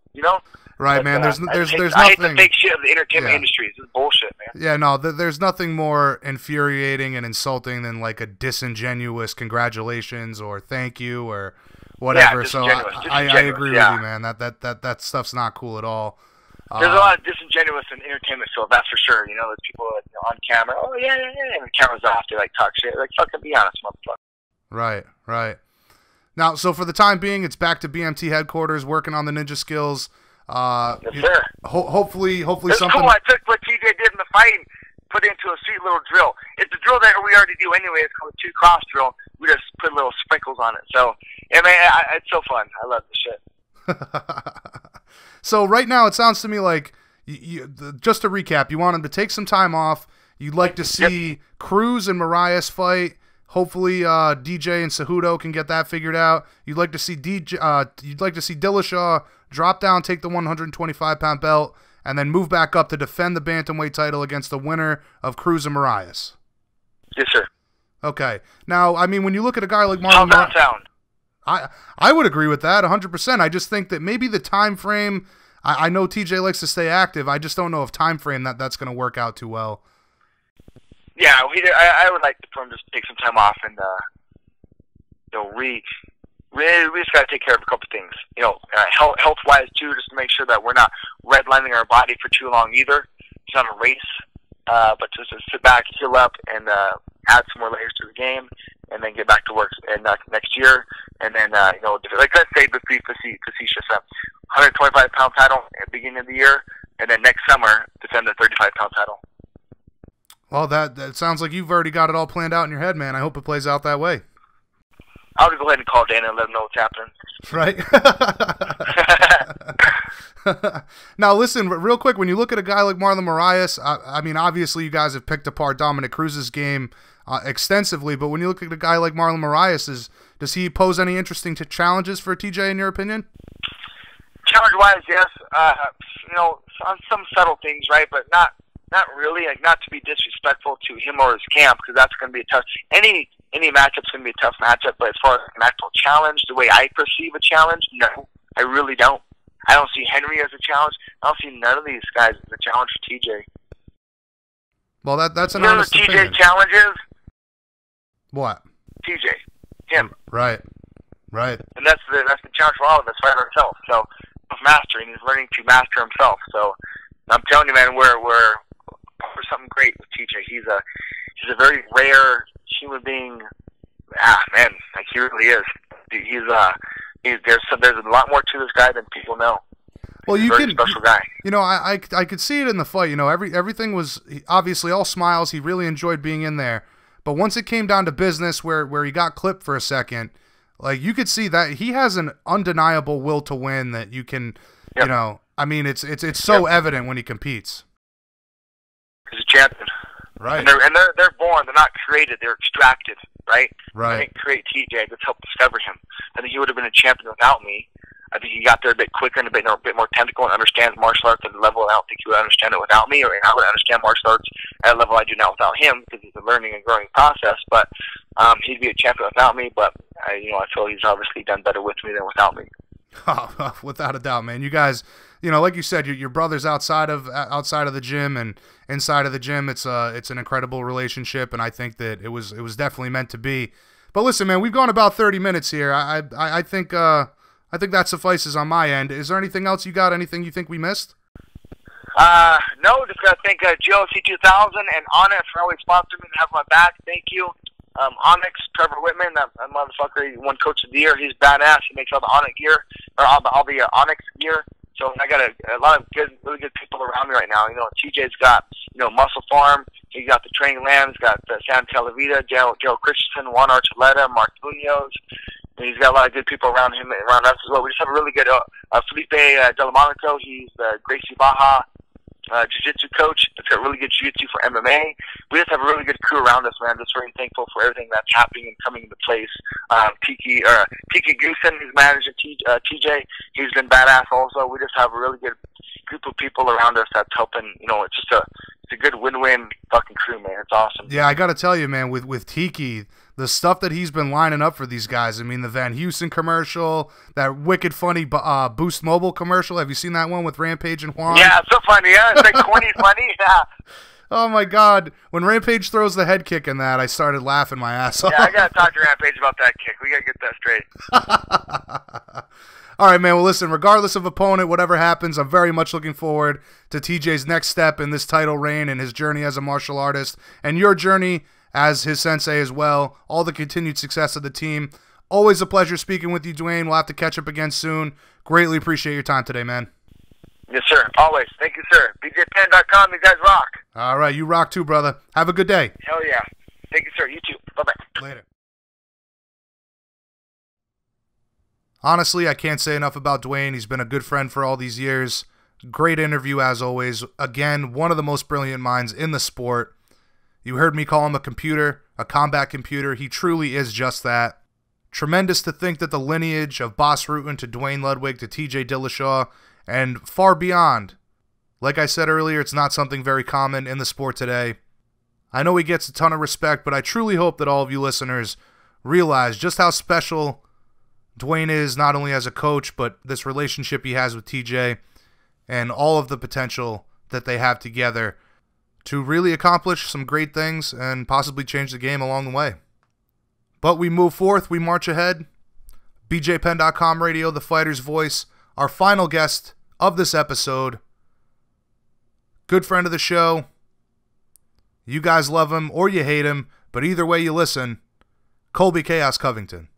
Right, but, man. There's nothing. I hate the fake shit of the entertainment industry. This is bullshit, man. Yeah, no. There's nothing more infuriating and insulting than a disingenuous congratulations or thank you or whatever. Yeah, so I agree with you, man. That stuff's not cool at all. There's a lot of disingenuous in entertainment field, that's for sure. There's people on camera. Oh yeah, and the camera's off. They talk shit. Fucking be honest, motherfucker. Right. Now, so for the time being, it's back to BMT headquarters, working on the ninja skills. Yes, sir. Hopefully it's something. Cool. I took what TJ did in the fight and put it into a sweet little drill. It's a drill that we already do anyway. It's called a 2-cross drill. We just put little sprinkles on it. So, yeah, man, it's so fun. I love this shit. So right now, it sounds to me like, just to recap, you want him to take some time off. You'd like to see Cruz and Marias fight. Hopefully, DJ and Cejudo can get that figured out. You'd like to see Dillashaw drop down, take the 125-pound belt, and then move back up to defend the bantamweight title against the winner of Cruz and Marias. Yes, sir. Okay. Now, when you look at a guy like Marlon, how's that sound? I would agree with that 100%. I just think that maybe the time frame. I know TJ likes to stay active. I just don't know if time frame that's going to work out too well. Yeah, I would like for him to just take some time off and we just got to take care of a couple things. Health wise too, just to make sure that we're not redlining our body for too long either. It's not a race, but just to sit back, heal up, and add some more layers to the game, and then get back to work next year. And then like let's say facetious 125-pound title at the beginning of the year, and then next summer defend the 35-pound title. Well, that sounds like you've already got it all planned out in your head, man. I hope it plays out that way. I'll just go ahead and call Dana and let him know what's happening. Right. Now, listen, real quick, when you look at a guy like Marlon Moraes, I mean, obviously you guys have picked apart Dominic Cruz's game extensively, but when you look at a guy like Marlon Moraes, does he pose any interesting challenges for TJ, in your opinion? Challenge-wise, yes. Some subtle things, right, but not really. Like, not to be disrespectful to him or his camp, because that's going to be a tough. Any matchup's going to be a tough matchup. But as far as an actual challenge, the way I perceive a challenge, no, I really don't. I don't see Henry as a challenge. I don't see none of these guys as a challenge for TJ. Well, that's an honest opinion. TJ's challenge is? What? TJ, him. Right. And that's the challenge for all of us, fighting ourselves. So of mastering, he's learning to master himself. So I'm telling you, man, we're something great with TJ. He's a very rare human being. Man, like he really is. There's a lot more to this guy than people know. Well, he's a very special guy. I could see it in the fight. Everything was obviously all smiles. He really enjoyed being in there. But once it came down to business, where he got clipped for a second, like you could see that he has an undeniable will to win. That you can, Yep. I mean, it's so evident when he competes. He's a champion, right? And they're born. They're not created. They're extracted, right? Right. I didn't create TJ. I just helped discover him. I think he would have been a champion without me. I think he got there a bit quicker and a bit more technical and understands martial arts at a level I don't think he would understand it without me, and I would understand martial arts at a level I do now without him, because it's a learning and growing process. But he'd be a champion without me, but I feel he's obviously done better with me than without me. Oh, without a doubt, man. You guys, like you said, your brothers outside of the gym and inside of the gym. It's an incredible relationship, and I think that it was definitely meant to be. But listen, man, we've gone about 30 minutes here. I think that suffices on my end. Is there anything else you got? Anything you think we missed? No, just gotta thank GLC 2000 and Onyx for always sponsoring me and having my back. Thank you. Onyx, Trevor Whitman, that motherfucker, he won Coach of the Year. He's badass. He makes all the Onyx gear, or all the Onyx gear. So I got a lot of really good people around me right now. TJ's got, Muscle Farm. He's got the Training Lambs, got Sam Telavita, Joe Christensen, Juan Archuleta, Mark Munoz. And he's got a lot of good people around him, around us as well. We just have a really good Felipe Delamonaco. He's Gracie Baja jiu-jitsu coach that's got really good jiu-jitsu for MMA. We just have a really good crew around us, man. Just very thankful for everything that's happening and coming into place. Tiki Goosen, who's managing TJ, he's been badass also. We just have a really good group of people around us that's helping. It's just it's a good win-win fucking crew, man. It's awesome. Yeah, I got to tell you, man, with Tiki, the stuff that he's been lining up for these guys. I mean, the Van Houston commercial, that wicked funny Boost Mobile commercial. Have you seen that one with Rampage and Juan? Yeah, it's so funny. Yeah, it's like corny funny. Yeah. Oh my God! When Rampage throws the head kick in that, I started laughing my ass off. Yeah, I gotta talk to Rampage about that kick. We gotta get that straight. All right, man. Well, listen, regardless of opponent, whatever happens, I'm very much looking forward to TJ's next step in this title reign and his journey as a martial artist, and your journey as his sensei as well. All the continued success of the team. Always a pleasure speaking with you, Duane. We'll have to catch up again soon. Greatly appreciate your time today, man. Yes, sir. Always. Thank you, sir. BJPen.com. You guys rock. All right. You rock too, brother. Have a good day. Hell yeah. Thank you, sir. You too. Bye-bye. Later. Honestly, I can't say enough about Duane. He's been a good friend for all these years. Great interview as always. Again, one of the most brilliant minds in the sport. You heard me call him a computer, a combat computer. He truly is just that. Tremendous to think that the lineage of Bas Rutten to Duane Ludwig to TJ Dillashaw and far beyond. Like I said earlier, it's not something very common in the sport today. I know he gets a ton of respect, but I truly hope that all of you listeners realize just how special Duane is, not only as a coach, but this relationship he has with TJ and all of the potential that they have together. to really accomplish some great things and possibly change the game along the way. But we move forth, we march ahead. BJPenn.com radio, the fighter's voice. Our final guest of this episode, good friend of the show. You guys love him or you hate him, but either way you listen, Colby Covington.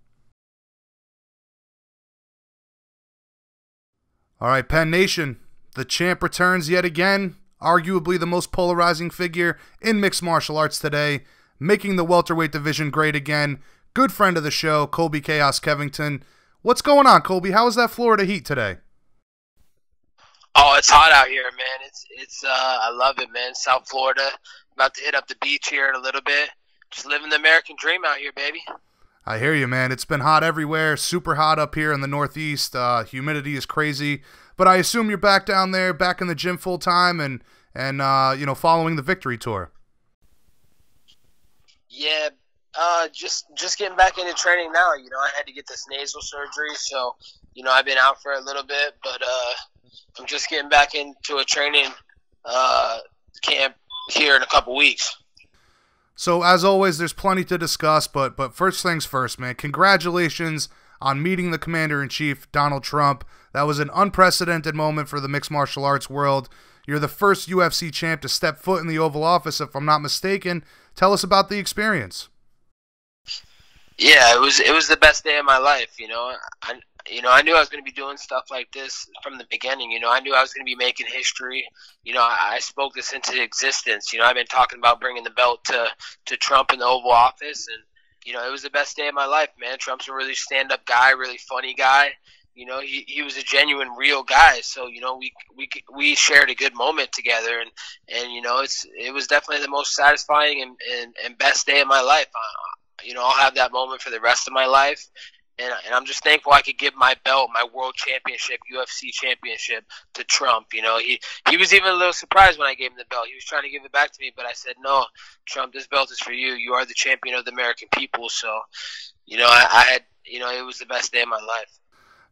All right, Penn Nation, the champ returns yet again, arguably the most polarizing figure in mixed martial arts today, making the welterweight division great again. Good friend of the show, Colby Covington. What's going on, Colby? How is that Florida heat today? Oh, it's hot out here, man. I love it, man. South Florida. About to hit up the beach here in a little bit. Just living the American dream out here, baby. I hear you, man. It's been hot everywhere. Super hot up here in the Northeast. Humidity is crazy. But I assume you're back down there, back in the gym full time, and following the Victory Tour. Yeah, just getting back into training now. I had to get this nasal surgery, so I've been out for a little bit, but I'm just getting back into a training camp here in a couple weeks. So, as always, there's plenty to discuss, but first things first, man. Congratulations on meeting the Commander-in-Chief, Donald Trump. That was an unprecedented moment for the mixed martial arts world. You're the first UFC champ to step foot in the Oval Office, if I'm not mistaken. Tell us about the experience. Yeah, it was the best day of my life. I knew I was going to be doing stuff like this from the beginning. I knew I was going to be making history. I spoke this into existence. I've been talking about bringing the belt to Trump in the Oval Office, and it was the best day of my life, man. Trump's a really stand-up guy, really funny guy. He was a genuine, real guy. So we shared a good moment together, and it was definitely the most satisfying and best day of my life. I'll have that moment for the rest of my life. And I'm just thankful I could give my belt, my world championship, UFC championship, to Trump. He was even a little surprised when I gave him the belt. He was trying to give it back to me, but I said, no, Trump, this belt is for you. You are the champion of the American people. So, I had, it was the best day of my life.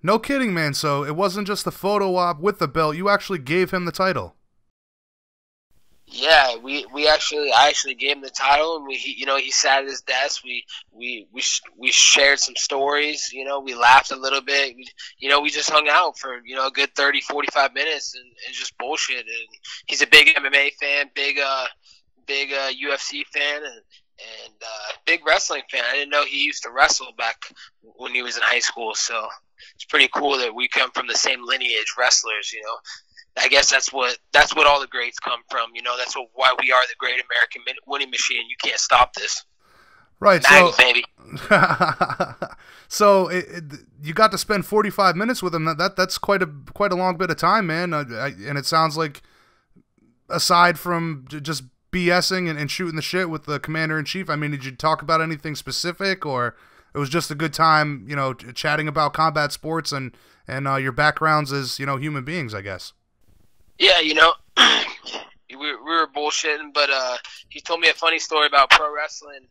No kidding, man. So it wasn't just the photo op with the belt. You actually gave him the title. Yeah, I actually gave him the title, and he sat at his desk. We shared some stories. We laughed a little bit. We just hung out for a good 30, 45 minutes and just bullshit. And he's a big MMA fan, big UFC fan, and big wrestling fan. I didn't know he used to wrestle back when he was in high school. So it's pretty cool that we come from the same lineage, wrestlers. I guess that's what all the greats come from. That's why we are the great American winning machine. You can't stop this. Right. Maggie, baby. So you got to spend 45 minutes with him. That's quite a long bit of time, man. And it sounds like, aside from just BSing and shooting the shit with the Commander-in-Chief, I mean, did you talk about anything specific, or it was just a good time, chatting about combat sports and your backgrounds as, human beings, I guess? Yeah, we were bullshitting, but he told me a funny story about pro wrestling.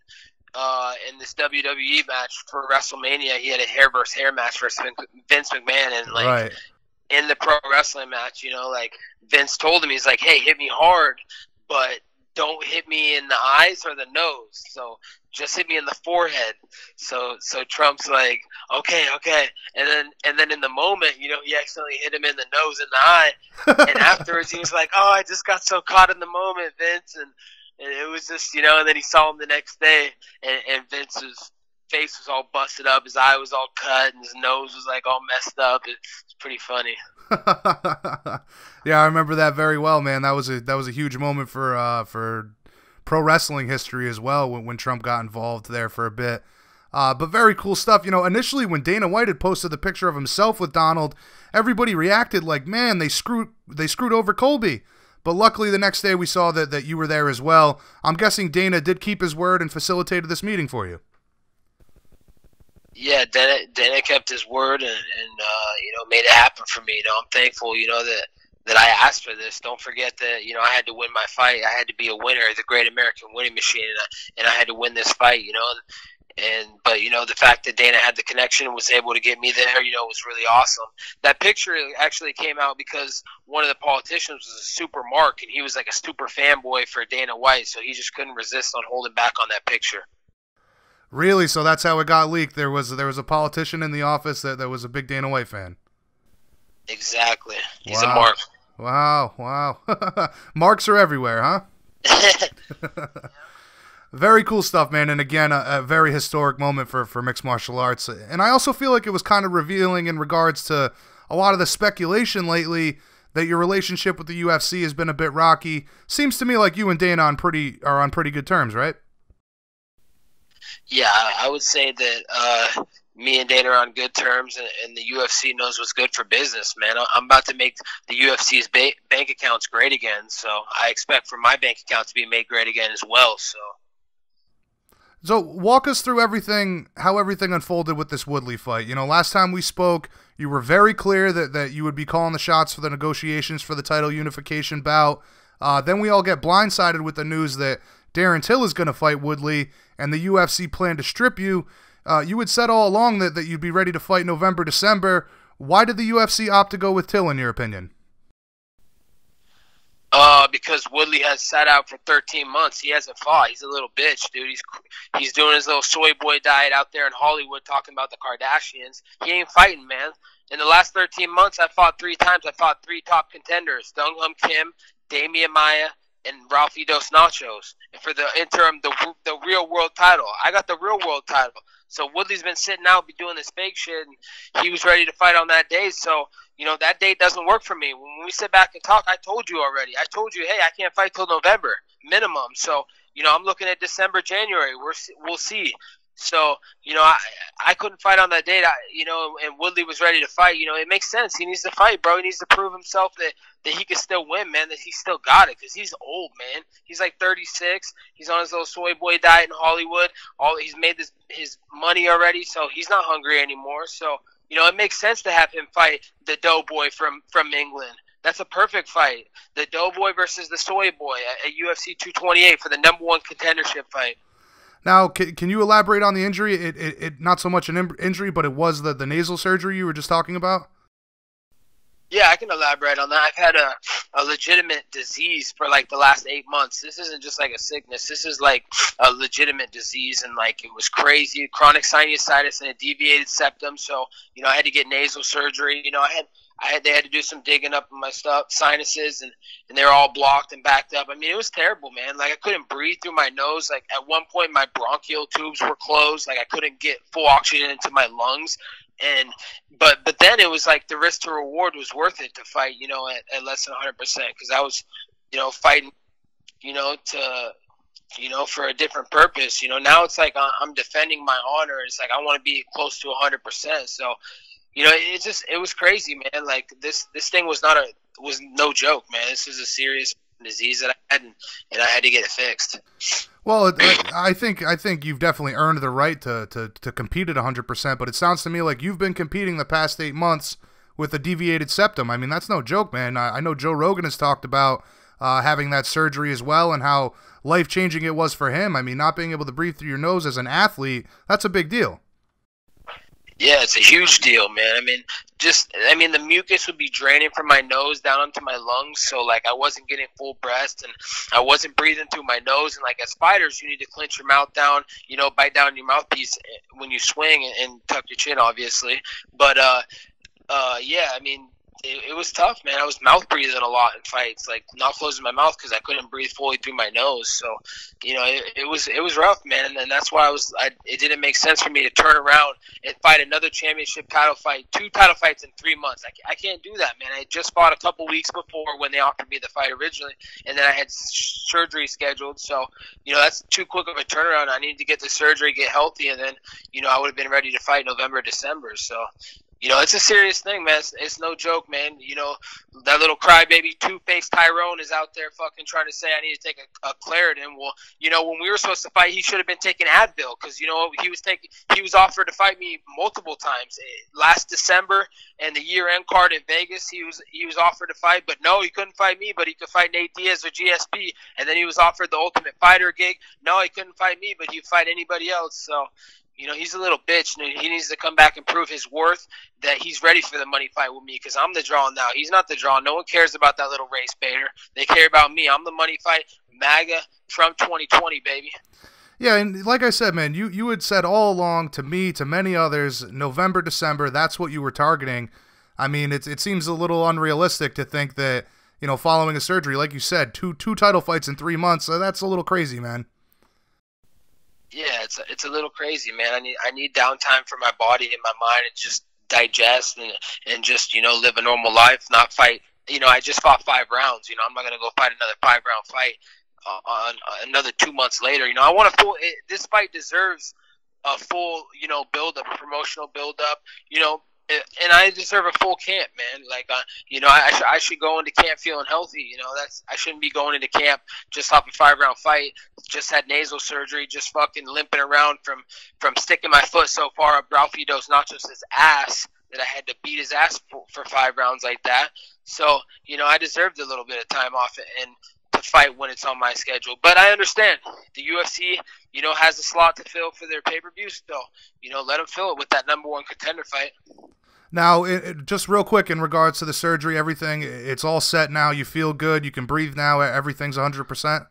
In this WWE match for WrestleMania, he had a hair versus hair match versus Vince McMahon, and right. In the pro wrestling match, Vince told him, he's like, "Hey, hit me hard, but don't hit me in the eyes or the nose. So just hit me in the forehead." So Trump's like, okay. And then in the moment, he accidentally hit him in the nose and the eye. And afterwards he was like, "Oh, I just got so caught in the moment, Vince." And it was just, and then he saw him the next day, and Vince's face was all busted up, his eye was all cut, and his nose was like all messed up. It's pretty funny. Yeah, I remember that very well, man. That was a huge moment for pro wrestling history as well when Trump got involved there for a bit. But very cool stuff. Initially when Dana White had posted the picture of himself with Donald, everybody reacted like, man, they screwed over Colby. But luckily the next day we saw that you were there as well. I'm guessing Dana did keep his word and facilitated this meeting for you. Yeah, Dana kept his word and made it happen for me. I'm thankful, that I asked for this. Don't forget that, I had to win my fight. I had to be a winner, the great American winning machine, and I had to win this fight, But the fact that Dana had the connection and was able to get me there, was really awesome. That picture actually came out because one of the politicians was a super mark, and he was like a super fanboy for Dana White, so he just couldn't resist on holding back on that picture. Really? So that's how it got leaked. There was a politician in the office that was a big Dana White fan. Exactly. He's Wow. a mark. Wow. Marks are everywhere, huh? Very cool stuff, man. And again, a very historic moment for mixed martial arts. And I also feel like it was kind of revealing in regards to a lot of the speculation lately that your relationship with the UFC has been a bit rocky. Seems to me like you and Dana are on pretty good terms, right? Yeah, I would say that me and Dana are on good terms, and the UFC knows what's good for business, man. I'm about to make the UFC's bank accounts great again, so I expect for my bank account to be made great again as well. So walk us through how everything unfolded with this Woodley fight. Last time we spoke, you were very clear that you would be calling the shots for the negotiations for the title unification bout. Then we all get blindsided with the news that Darren Till is going to fight Woodley, and the UFC planned to strip you. You had said all along that you'd be ready to fight November, December. Why did the UFC opt to go with Till, in your opinion? Because Woodley has sat out for 13 months. He hasn't fought. He's a little bitch, dude. He's doing his little soy boy diet out there in Hollywood talking about the Kardashians. He ain't fighting, man. In the last 13 months, I fought 3 times. I fought 3 top contenders, Dong Hum Kim, Damian Maia, and Ralphie Dos Nachos. And for the interim, the real world title. I got the real world title. So Woodley's been sitting out, be doing this fake shit, and he was ready to fight on that day. So, that date doesn't work for me. When we sit back and talk, I told you already. I told you, hey, I can't fight till November, minimum. So, I'm looking at December, January. We'll see. So, I couldn't fight on that date, and Woodley was ready to fight. It makes sense. He needs to fight, bro. He needs to prove himself that he can still win, man, that he still got it, because he's old, man. He's like 36. He's on his little soy boy diet in Hollywood. He's made his money already, so he's not hungry anymore. So, it makes sense to have him fight the Doughboy from England. That's a perfect fight. The Doughboy versus the Soy Boy at UFC 228 for the #1 contendership fight. Now, can you elaborate on the injury? It not so much an injury, but it was the nasal surgery you were just talking about? Yeah, I can elaborate on that. I've had a legitimate disease for like the last 8 months. This isn't just like a sickness. This is like a legitimate disease, and like it was crazy. Chronic sinusitis and a deviated septum. So, I had to get nasal surgery. They had to do some digging up in my sinuses, and they were all blocked and backed up. I mean, it was terrible, man. Like, I couldn't breathe through my nose. Like, at one point, my bronchial tubes were closed. Like, I couldn't get full oxygen into my lungs. But then it was like the risk to reward was worth it to fight, at less than 100%, because I was, fighting, for a different purpose. Now it's like I'm defending my honor. It's like I want to be close to 100%. So, it was crazy, man. Like this thing was no joke, man. This is a serious disease that I had, and I had to get it fixed. Well, I think you've definitely earned the right to compete at 100%, but it sounds to me like you've been competing the past 8 months with a deviated septum. I mean, that's no joke, man. I know Joe Rogan has talked about having that surgery as well, and how life-changing it was for him. I mean, not being able to breathe through your nose as an athlete, that's a big deal. Yeah, it's a huge deal, man. The mucus would be draining from my nose down into my lungs, so, like, I wasn't getting full breath, and I wasn't breathing through my nose. And, like, as fighters, you need to clench your mouth down, bite down your mouthpiece when you swing and tuck your chin, obviously. But, it was tough, man. I was mouth breathing a lot in fights, like not closing my mouth because I couldn't breathe fully through my nose. So, it was rough, man. And that's why it didn't make sense for me to turn around and fight another championship title fight, 2 title fights in 3 months. I can't do that, man. I just fought a couple weeks before when they offered me the fight originally, and then I had surgery scheduled. So, that's too quick of a turnaround. I needed to get the surgery, get healthy, and then, I would have been ready to fight November, December. So, it's a serious thing, man. It's no joke, man. That little crybaby two-faced Tyrone is out there fucking trying to say I need to take a Claritin. Well, when we were supposed to fight, he should have been taking Advil, because, he was offered to fight me multiple times. Last December and the year-end card in Vegas, he was offered to fight, but no, he couldn't fight me, but he could fight Nate Diaz or GSP. And then he was offered the Ultimate Fighter gig. No, he couldn't fight me, but he'd fight anybody else. So, You know, he's a little bitch, and he needs to come back and prove his worth, that he's ready for the money fight with me, because I'm the draw now. He's not the draw. No one cares about that little race baiter. They care about me. I'm the money fight. MAGA, Trump 2020, baby. Yeah, and like I said, man, you had said all along to me, to many others, November, December, that's what you were targeting. I mean, it seems a little unrealistic to think that, you know, following a surgery, like you said, two title fights in 3 months, that's a little crazy, man. Yeah, it's a little crazy, man. I need downtime for my body and my mind, and just digest and just, you know, live a normal life, not fight. You know, I just fought 5 rounds. You know, I'm not gonna go fight another 5-round fight on another 2 months later. You know, I want a full. This fight deserves a full, you know, build up, promotional build up. You know, and I deserve a full camp, man. Like, you know, I should go into camp feeling healthy. You know, I shouldn't be going into camp just off a 5-round fight. Just had nasal surgery, just fucking limping around from sticking my foot so far up Ralphie Dos Nachos' ass that I had to beat his ass for 5 rounds like that. So, you know, I deserved a little bit of time off and to fight when it's on my schedule. But I understand the UFC, you know, has a slot to fill for their pay-per-views. So, you know, let them fill it with that #1 contender fight. Now, just real quick in regards to the surgery, everything, it's all set now. You feel good. You can breathe now. Everything's 100%.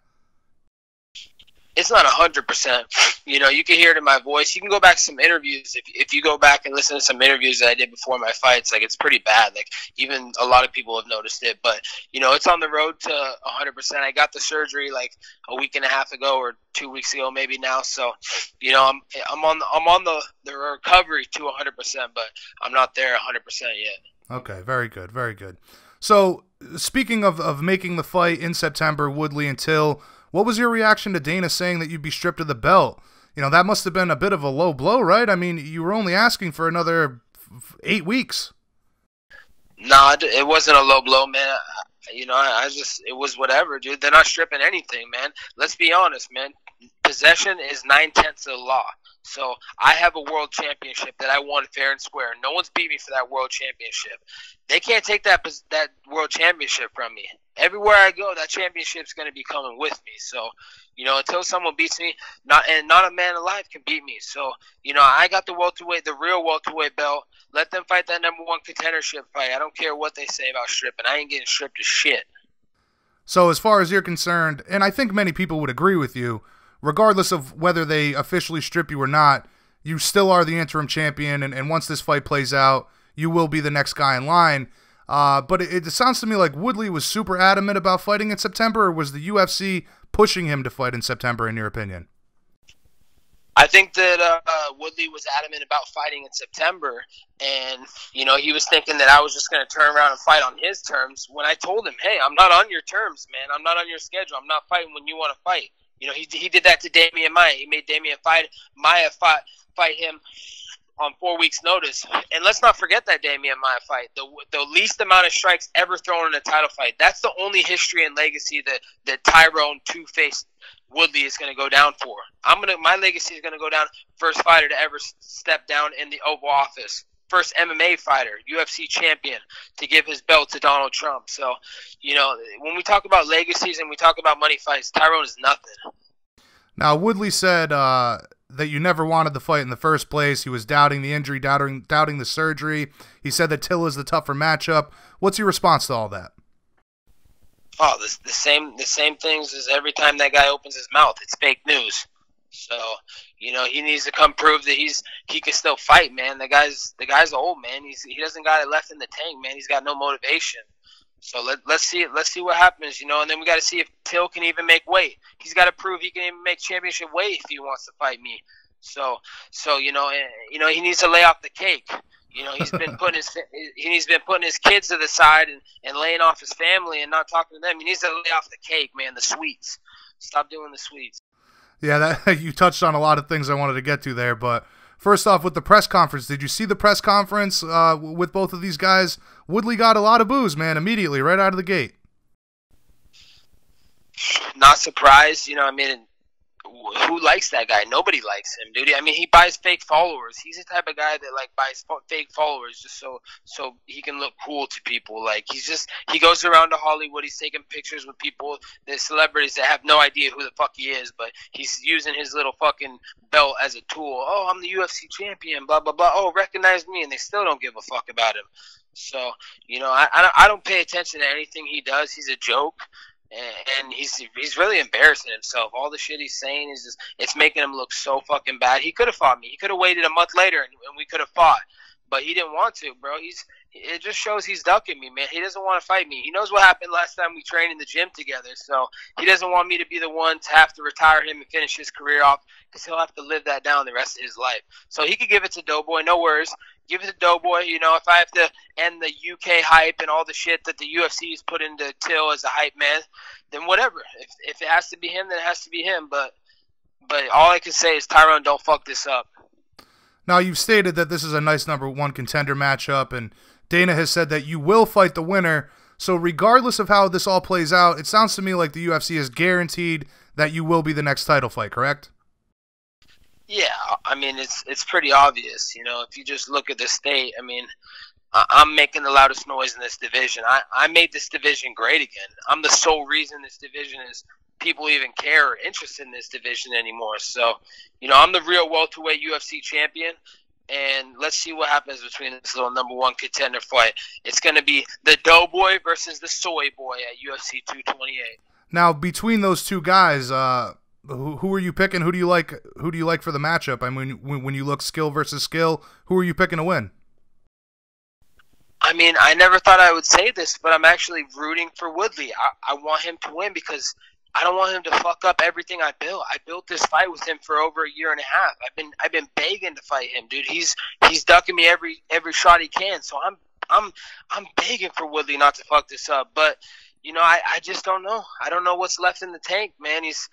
It's not 100%. You know, you can hear it in my voice. You can go back to some interviews. If you go back and listen to some interviews that I did before my fights, like, it's pretty bad. Like, even a lot of people have noticed it. But, you know, it's on the road to 100%. I got the surgery like a week and a half ago or 2 weeks ago maybe now. So, you know, I'm on the recovery to 100%, but I'm not there 100% yet. Okay, very good, very good. So, speaking of making the fight in September, Woodley and Till, what was your reaction to Dana saying that you'd be stripped of the belt? You know, that must have been a bit of a low blow, right? I mean, you were only asking for another 8 weeks. Nah, it wasn't a low blow, man. You know, it was whatever, dude. They're not stripping anything, man. Let's be honest, man. Possession is 9/10 of the law. So I have a world championship that I won fair and square. No one's beat me for that world championship. They can't take that world championship from me. Everywhere I go, that championship's going to be coming with me. So, you know, until someone beats me, not a man alive can beat me. So, you know, I got the real welterweight belt. Let them fight that #1 contendership fight. I don't care what they say about stripping. I ain't getting stripped of shit. So as far as you're concerned, and I think many people would agree with you, regardless of whether they officially strip you or not, you still are the interim champion, and once this fight plays out, you will be the next guy in line. But it sounds to me like Woodley was super adamant about fighting in September, or was the UFC pushing him to fight in September, in your opinion? I think that Woodley was adamant about fighting in September, and, you know, he was thinking that I was just going to turn around and fight on his terms, when I told him, hey, I'm not on your terms, man. I'm not on your schedule. I'm not fighting when you want to fight. You know, he did that to Damian Maia. He made Damian Maia fight him on 4 weeks' notice. And let's not forget that Damian Maia fight. The least amount of strikes ever thrown in a title fight. That's the only history and legacy that Tyrone Two-Faced Woodley is going to go down for. My legacy is going to go down. First fighter to ever step down in the Oval Office. First MMA fighter, UFC champion, to give his belt to Donald Trump. So, you know, when we talk about legacies and we talk about money fights, Tyrone is nothing. Now, Woodley said that you never wanted the fight in the first place. He was doubting the injury, doubting the surgery. He said that Till is the tougher matchup. What's your response to all that? Oh, the same things as every time that guy opens his mouth. It's fake news. So, you know, he needs to come prove that he can still fight, man. The guy's old, man. He doesn't got it left in the tank, man. He's got no motivation. So let's see what happens, you know. And then we got to see if Till can even make weight. He's got to prove he can even make championship weight if he wants to fight me. So you know, he needs to lay off the cake. You know, he's been putting his kids to the side and laying off his family and not talking to them. He needs to lay off the cake, man. The sweets. Stop doing the sweets. Yeah, you touched on a lot of things I wanted to get to there, but first off, with the press conference, did you see the press conference with both of these guys? Woodley got a lot of boos, man, immediately, right out of the gate. Not surprised, you know, I mean, who likes that guy? Nobody likes him, dude. I mean, he buys fake followers. He's the type of guy that like buys fake followers just so he can look cool to people. Like he goes around to Hollywood. He's taking pictures with people, the celebrities that have no idea who the fuck he is, but he's using his little fucking belt as a tool. Oh, I'm the UFC champion. Blah blah blah. Oh, recognize me, and they still don't give a fuck about him. So I don't pay attention to anything he does. He's a joke. And he's really embarrassing himself. All the shit he's saying is it's making him look so fucking bad. He could have fought me. He could have waited a month later and we could have fought. But he didn't want to, bro. It just shows he's ducking me, man. He doesn't want to fight me. He knows what happened last time we trained in the gym together. So he doesn't want me to be the one to have to retire him and finish his career off because he'll have to live that down the rest of his life. So he could give it to Doughboy, no worries. Give it to Doughboy. If I have to end the UK hype and all the shit that the UFC has put into Till as a hype man, then whatever. If it has to be him, then it has to be him. But all I can say is, Tyrone, don't fuck this up. Now, you've stated that this is a nice number one contender matchup, and Dana has said that you will fight the winner. So regardless of how this all plays out, it sounds to me like the UFC is guaranteed that you will be the next title fight, correct? Yeah, I mean, it's pretty obvious. If you just look at the state, I mean, I'm making the loudest noise in this division. I made this division great again. I'm the sole reason this division is people even care or interested in this division anymore. So, I'm the real welterweight UFC champion, and let's see what happens between this little number one contender fight. It's going to be the Doughboy versus the Soy Boy at UFC 228. Now, between those two guys, who are you picking? Who do you like? Who do you like for the matchup? I mean, when you look skill versus skill, who are you picking to win? I mean, I never thought I would say this, but I'm actually rooting for Woodley. I want him to win because I don't want him to fuck up everything I built. I built this fight with him for over a year and a half. I've been begging to fight him, dude. He's ducking me every shot he can. So I'm begging for Woodley not to fuck this up. But I just don't know. I don't know what's left in the tank, man. He's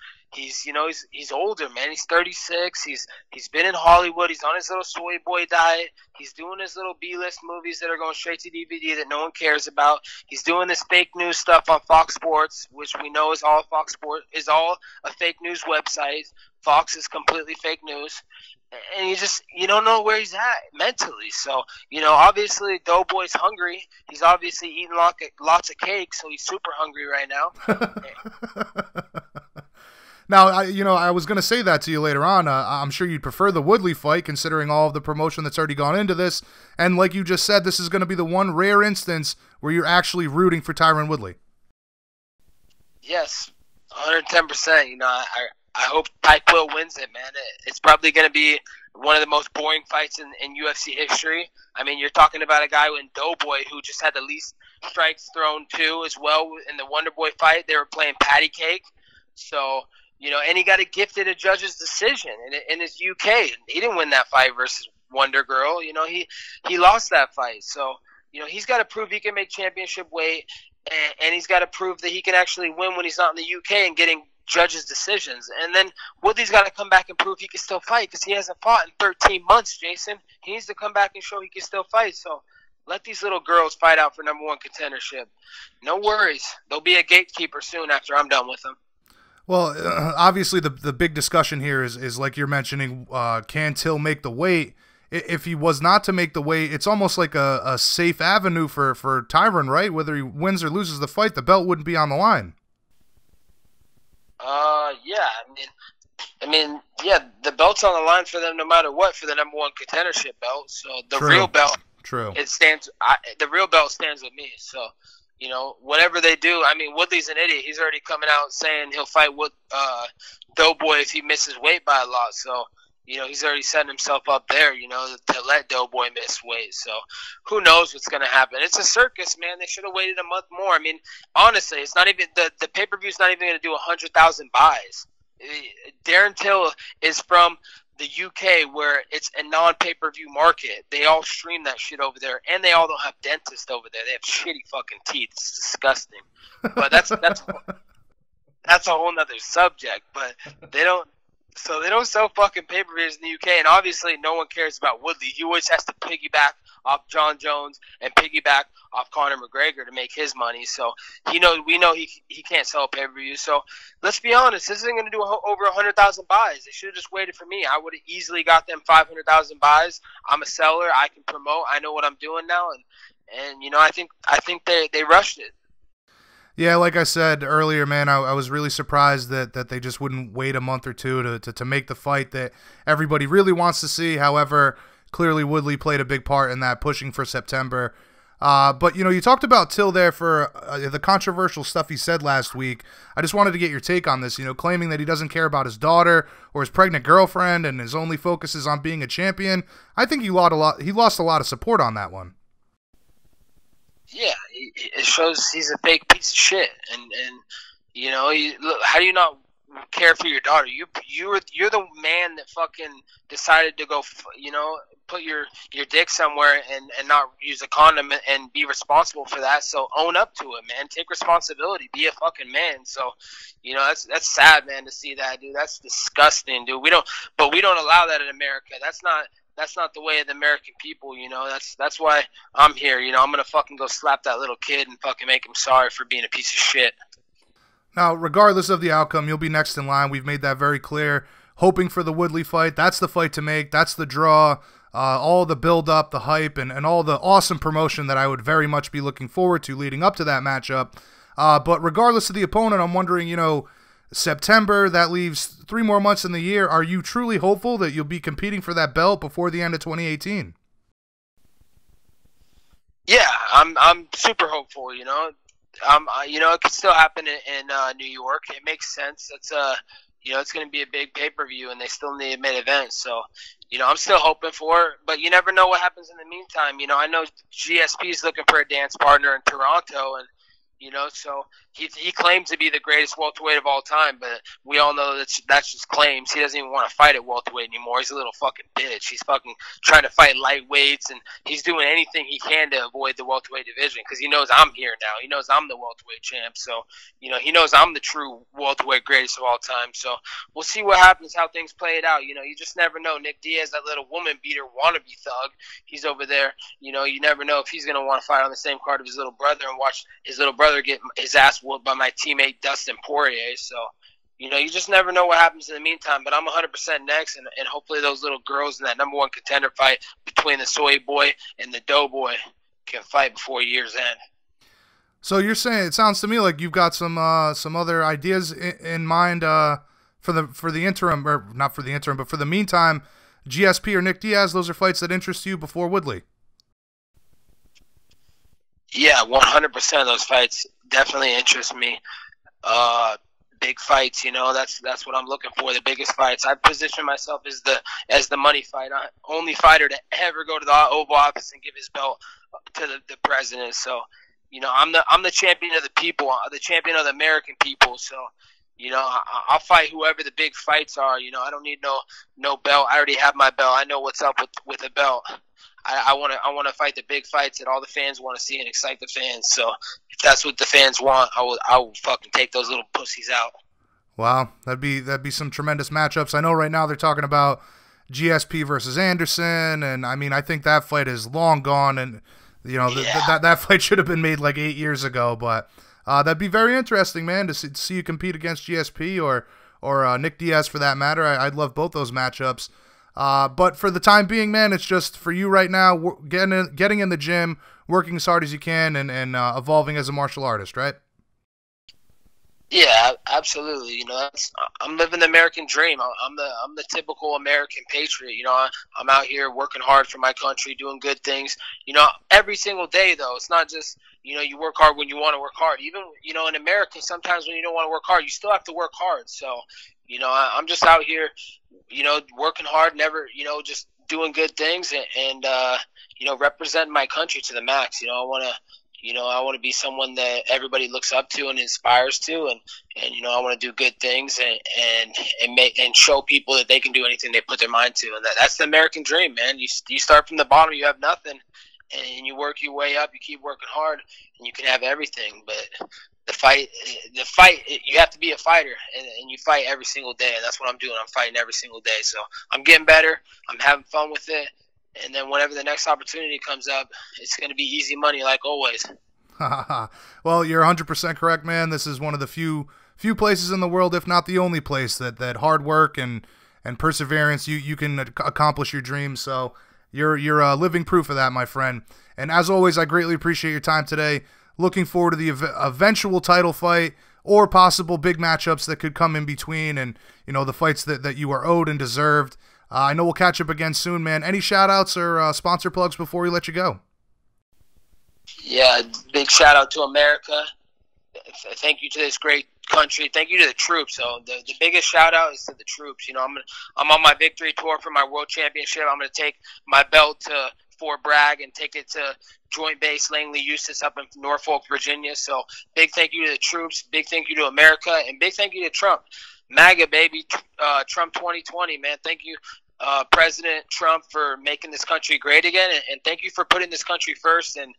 older, man. He's 36. He's been in Hollywood. He's on his little soy boy diet. He's doing his little B-list movies that are going straight to DVD that no one cares about. He's doing this fake news stuff on Fox Sports, which we know is all a fake news website. Fox is completely fake news. And you don't know where he's at mentally. So, obviously Doughboy's hungry. He's obviously eating lots of cake, so he's super hungry right now. Now, I was going to say that to you later on. I'm sure you'd prefer the Woodley fight, considering all of the promotion that's already gone into this. And like you just said, this is going to be the one rare instance where you're actually rooting for Tyron Woodley. Yes, 110%. I hope Ty Quill wins it, man. It's probably going to be one of the most boring fights in UFC history. I mean, you're talking about a guy in Doughboy who just had the least strikes thrown to as well in the Wonder Boy fight. They were playing patty cake. So, and he got gifted a judge's decision in his UK. He didn't win that fight versus Wonder Girl. He lost that fight. So, he's got to prove he can make championship weight, and he's got to prove that he can actually win when he's not in the UK and getting judges' decisions. And then Woodley's got to come back and prove he can still fight because he hasn't fought in 13 months, Jason. He needs to come back and show he can still fight. So let these little girls fight out for number one contendership. No worries. There'll be a gatekeeper soon after I'm done with them. Well, obviously the big discussion here is like you're mentioning, can Till make the weight? If he was not to make the weight, it's almost like a safe avenue for Tyron, right? Whether he wins or loses the fight, the belt wouldn't be on the line. Yeah. Yeah, the belt's on the line for them no matter what for the number one contendership belt. So the real belt, true. The real belt stands with me. So, whatever they do, I mean, Woodley's an idiot. He's already coming out saying he'll fight Doughboy if he misses weight by a lot. So, he's already setting himself up there, to let Doughboy miss weight. So who knows what's going to happen. It's a circus, man. They should have waited a month more. I mean, honestly, it's not even the pay-per-view's not even going to do 100,000 buys. Darren Till is from the UK where it's a non-pay-per-view market. They all stream that shit over there, and they all don't have dentists over there. They have shitty fucking teeth. It's disgusting. But that's a whole nother subject. But they don't sell fucking pay-per-views in the UK, and obviously no one cares about Woodley. He always has to piggyback off John Jones and piggyback off Conor McGregor to make his money. So we know he can't sell a pay-per-view. So let's be honest, this isn't going to do over 100,000 buys. They should have just waited for me. I would have easily got them 500,000 buys. I'm a seller. I can promote. I know what I'm doing now, and I think they rushed it. Yeah, like I said earlier, man, I was really surprised that they just wouldn't wait a month or two to make the fight that everybody really wants to see. However, clearly Woodley played a big part in that, pushing for September. But, you talked about Till there for the controversial stuff he said last week. I just wanted to get your take on this, claiming that he doesn't care about his daughter or his pregnant girlfriend and his only focus is on being a champion. I think he lost a lot of support on that one. Yeah, it shows he's a fake piece of shit, and look, how do you not care for your daughter? You're the man that fucking decided to go, put your dick somewhere and not use a condom and be responsible for that. So own up to it, man. Take responsibility. Be a fucking man. So, that's sad, man, to see that, dude. That's disgusting, dude. We don't allow that in America. That's not the way of the American people, That's why I'm here, I'm going to fucking go slap that little kid and fucking make him sorry for being a piece of shit. Now, regardless of the outcome, you'll be next in line. We've made that very clear. Hoping for the Woodley fight. That's the fight to make. That's the draw. All the build-up, the hype, and all the awesome promotion that I would very much be looking forward to leading up to that matchup. But regardless of the opponent, I'm wondering, September, that leaves 3 more months in the year. Are you truly hopeful that you'll be competing for that belt before the end of 2018? Yeah, I'm super hopeful, it could still happen in New York. It makes sense. It's it's going to be a big pay-per-view, and they still need a main event. So, I'm still hoping for it, but you never know what happens in the meantime. I know GSP is looking for a dance partner in Toronto, and so he claims to be the greatest welterweight of all time, but we all know that's just claims. He doesn't even want to fight at welterweight anymore. He's a little fucking bitch. He's fucking trying to fight lightweights, and he's doing anything he can to avoid the welterweight division because he knows I'm here now. He knows I'm the welterweight champ, so he knows I'm the true welterweight greatest of all time. So we'll see what happens, how things play it out. You just never know. Nick Diaz, that little woman beater wannabe thug, he's over there. You never know if he's gonna want to fight on the same card of his little brother and watch his little brother get his ass whooped by my teammate Dustin Poirier. So, you just never know what happens in the meantime. But I'm 100% next, and hopefully those little girls in that number 1 contender fight between the Soy Boy and the Doughboy can fight before year's end. So you're saying, it sounds to me like you've got some other ideas in mind for the interim, or not for the interim, but for the meantime, GSP or Nick Diaz. Those are fights that interest you before Woodley. Yeah, 100% of those fights definitely interest me. Big fights, that's what I'm looking for. The biggest fights. I position myself as the money fight. Only fighter to ever go to the Oval Office and give his belt to the president. So, I'm the champion of the people, the champion of the American people. So, I'll fight whoever the big fights are. I don't need no belt. I already have my belt. I know what's up with a belt. I want to fight the big fights that all the fans want to see and excite the fans. So if that's what the fans want, I will fucking take those little pussies out. Wow, that'd be some tremendous matchups. I know right now they're talking about GSP versus Anderson, and I think that fight is long gone, and that fight should have been made like 8 years ago. But that'd be very interesting, man, to see you compete against GSP or Nick Diaz for that matter. I'd love both those matchups. But for the time being, man, it's just for you right now, getting in the gym, working as hard as you can, and evolving as a martial artist, right? Yeah, absolutely. I'm living the American dream. I'm the typical American patriot. I'm out here working hard for my country, doing good things. Every single day though. It's not just you work hard when you want to work hard. Even in America, sometimes when you don't want to work hard, you still have to work hard. So I'm just out here, working hard, never, just doing good things and representing my country to the max. I want to be someone that everybody looks up to and inspires to, and I want to do good things and show people that they can do anything they put their mind to, and that's the American dream, man. You start from the bottom, you have nothing, and you work your way up. You keep working hard, and you can have everything. But the fight, you have to be a fighter, and you fight every single day, and that's what I'm doing. I'm fighting every single day, so I'm getting better. I'm having fun with it. And then whenever the next opportunity comes up, it's going to be easy money like always. Well, you're 100% correct, man. This is one of the few places in the world, if not the only place, that hard work and perseverance, you can accomplish your dreams. So you're living proof of that, my friend. And as always, I greatly appreciate your time today. Looking forward to the eventual title fight or possible big matchups that could come in between, and the fights that you are owed and deserved. I know we'll catch up again soon, man. Any shout-outs or sponsor plugs before we let you go? Yeah, big shout-out to America. Thank you to this great country. Thank you to the troops. So the biggest shout-out is to the troops. I'm on my victory tour for my world championship. I'm going to take my belt to Fort Bragg and take it to Joint Base Langley Eustis up in Norfolk, Virginia. So big thank you to the troops. Big thank you to America. And big thank you to Trump. MAGA, baby. Trump 2020, man. Thank you, President Trump, for making this country great again. And thank you for putting this country first and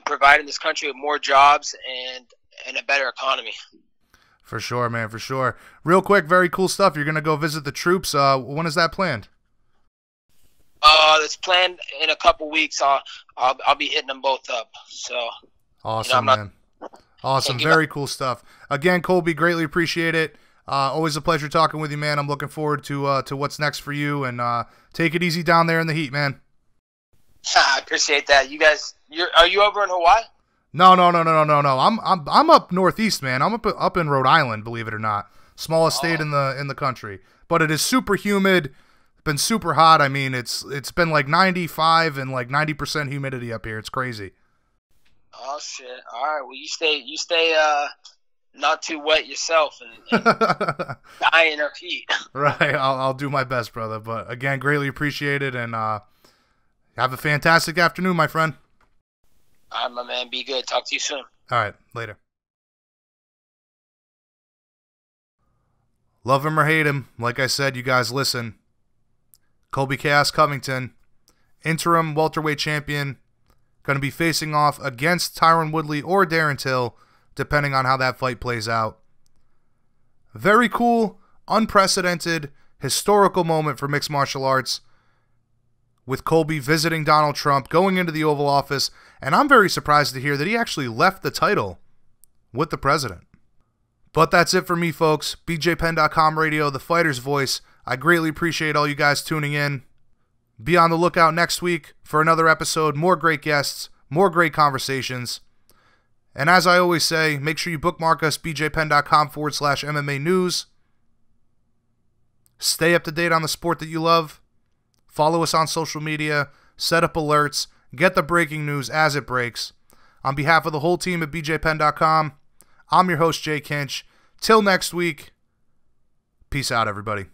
providing this country with more jobs and a better economy. For sure, man, for sure. Real quick, very cool stuff. You're going to go visit the troops. When is that planned? It's planned in a couple weeks. I'll be hitting them both up. So awesome, man. Awesome, very cool stuff. Again, Colby, greatly appreciate it. Always a pleasure talking with you, man. I'm looking forward to what's next for you, and take it easy down there in the heat, man. I appreciate that. You guys, are you over in Hawaii? No. I'm up northeast, man. I'm up in Rhode Island, believe it or not. Smallest state in the country, but it is super humid. Been super hot. I mean, it's been like 95 and like 90% humidity up here. It's crazy. Oh shit! All right, well you stay not too wet yourself and dying of heat. Right, I'll do my best, brother. But again, greatly appreciate it, and have a fantastic afternoon, my friend. All right, my man. Be good. Talk to you soon. All right, later. Love him or hate him, like I said, you guys listen. Colby Covington, interim welterweight champion, going to be facing off against Tyron Woodley or Darren Till, depending on how that fight plays out. Very cool, unprecedented, historical moment for mixed martial arts, with Colby visiting Donald Trump, going into the Oval Office, and I'm very surprised to hear that he actually left the title with the president. But that's it for me, folks. BJPenn.com radio, the fighter's voice. I greatly appreciate all you guys tuning in. Be on the lookout next week for another episode, more great guests, more great conversations. And as I always say, make sure you bookmark us, bjpenn.com/MMA news. Stay up to date on the sport that you love. Follow us on social media, set up alerts, get the breaking news as it breaks. On behalf of the whole team at bjpenn.com, I'm your host, Jay Kinch. Till next week, peace out, everybody.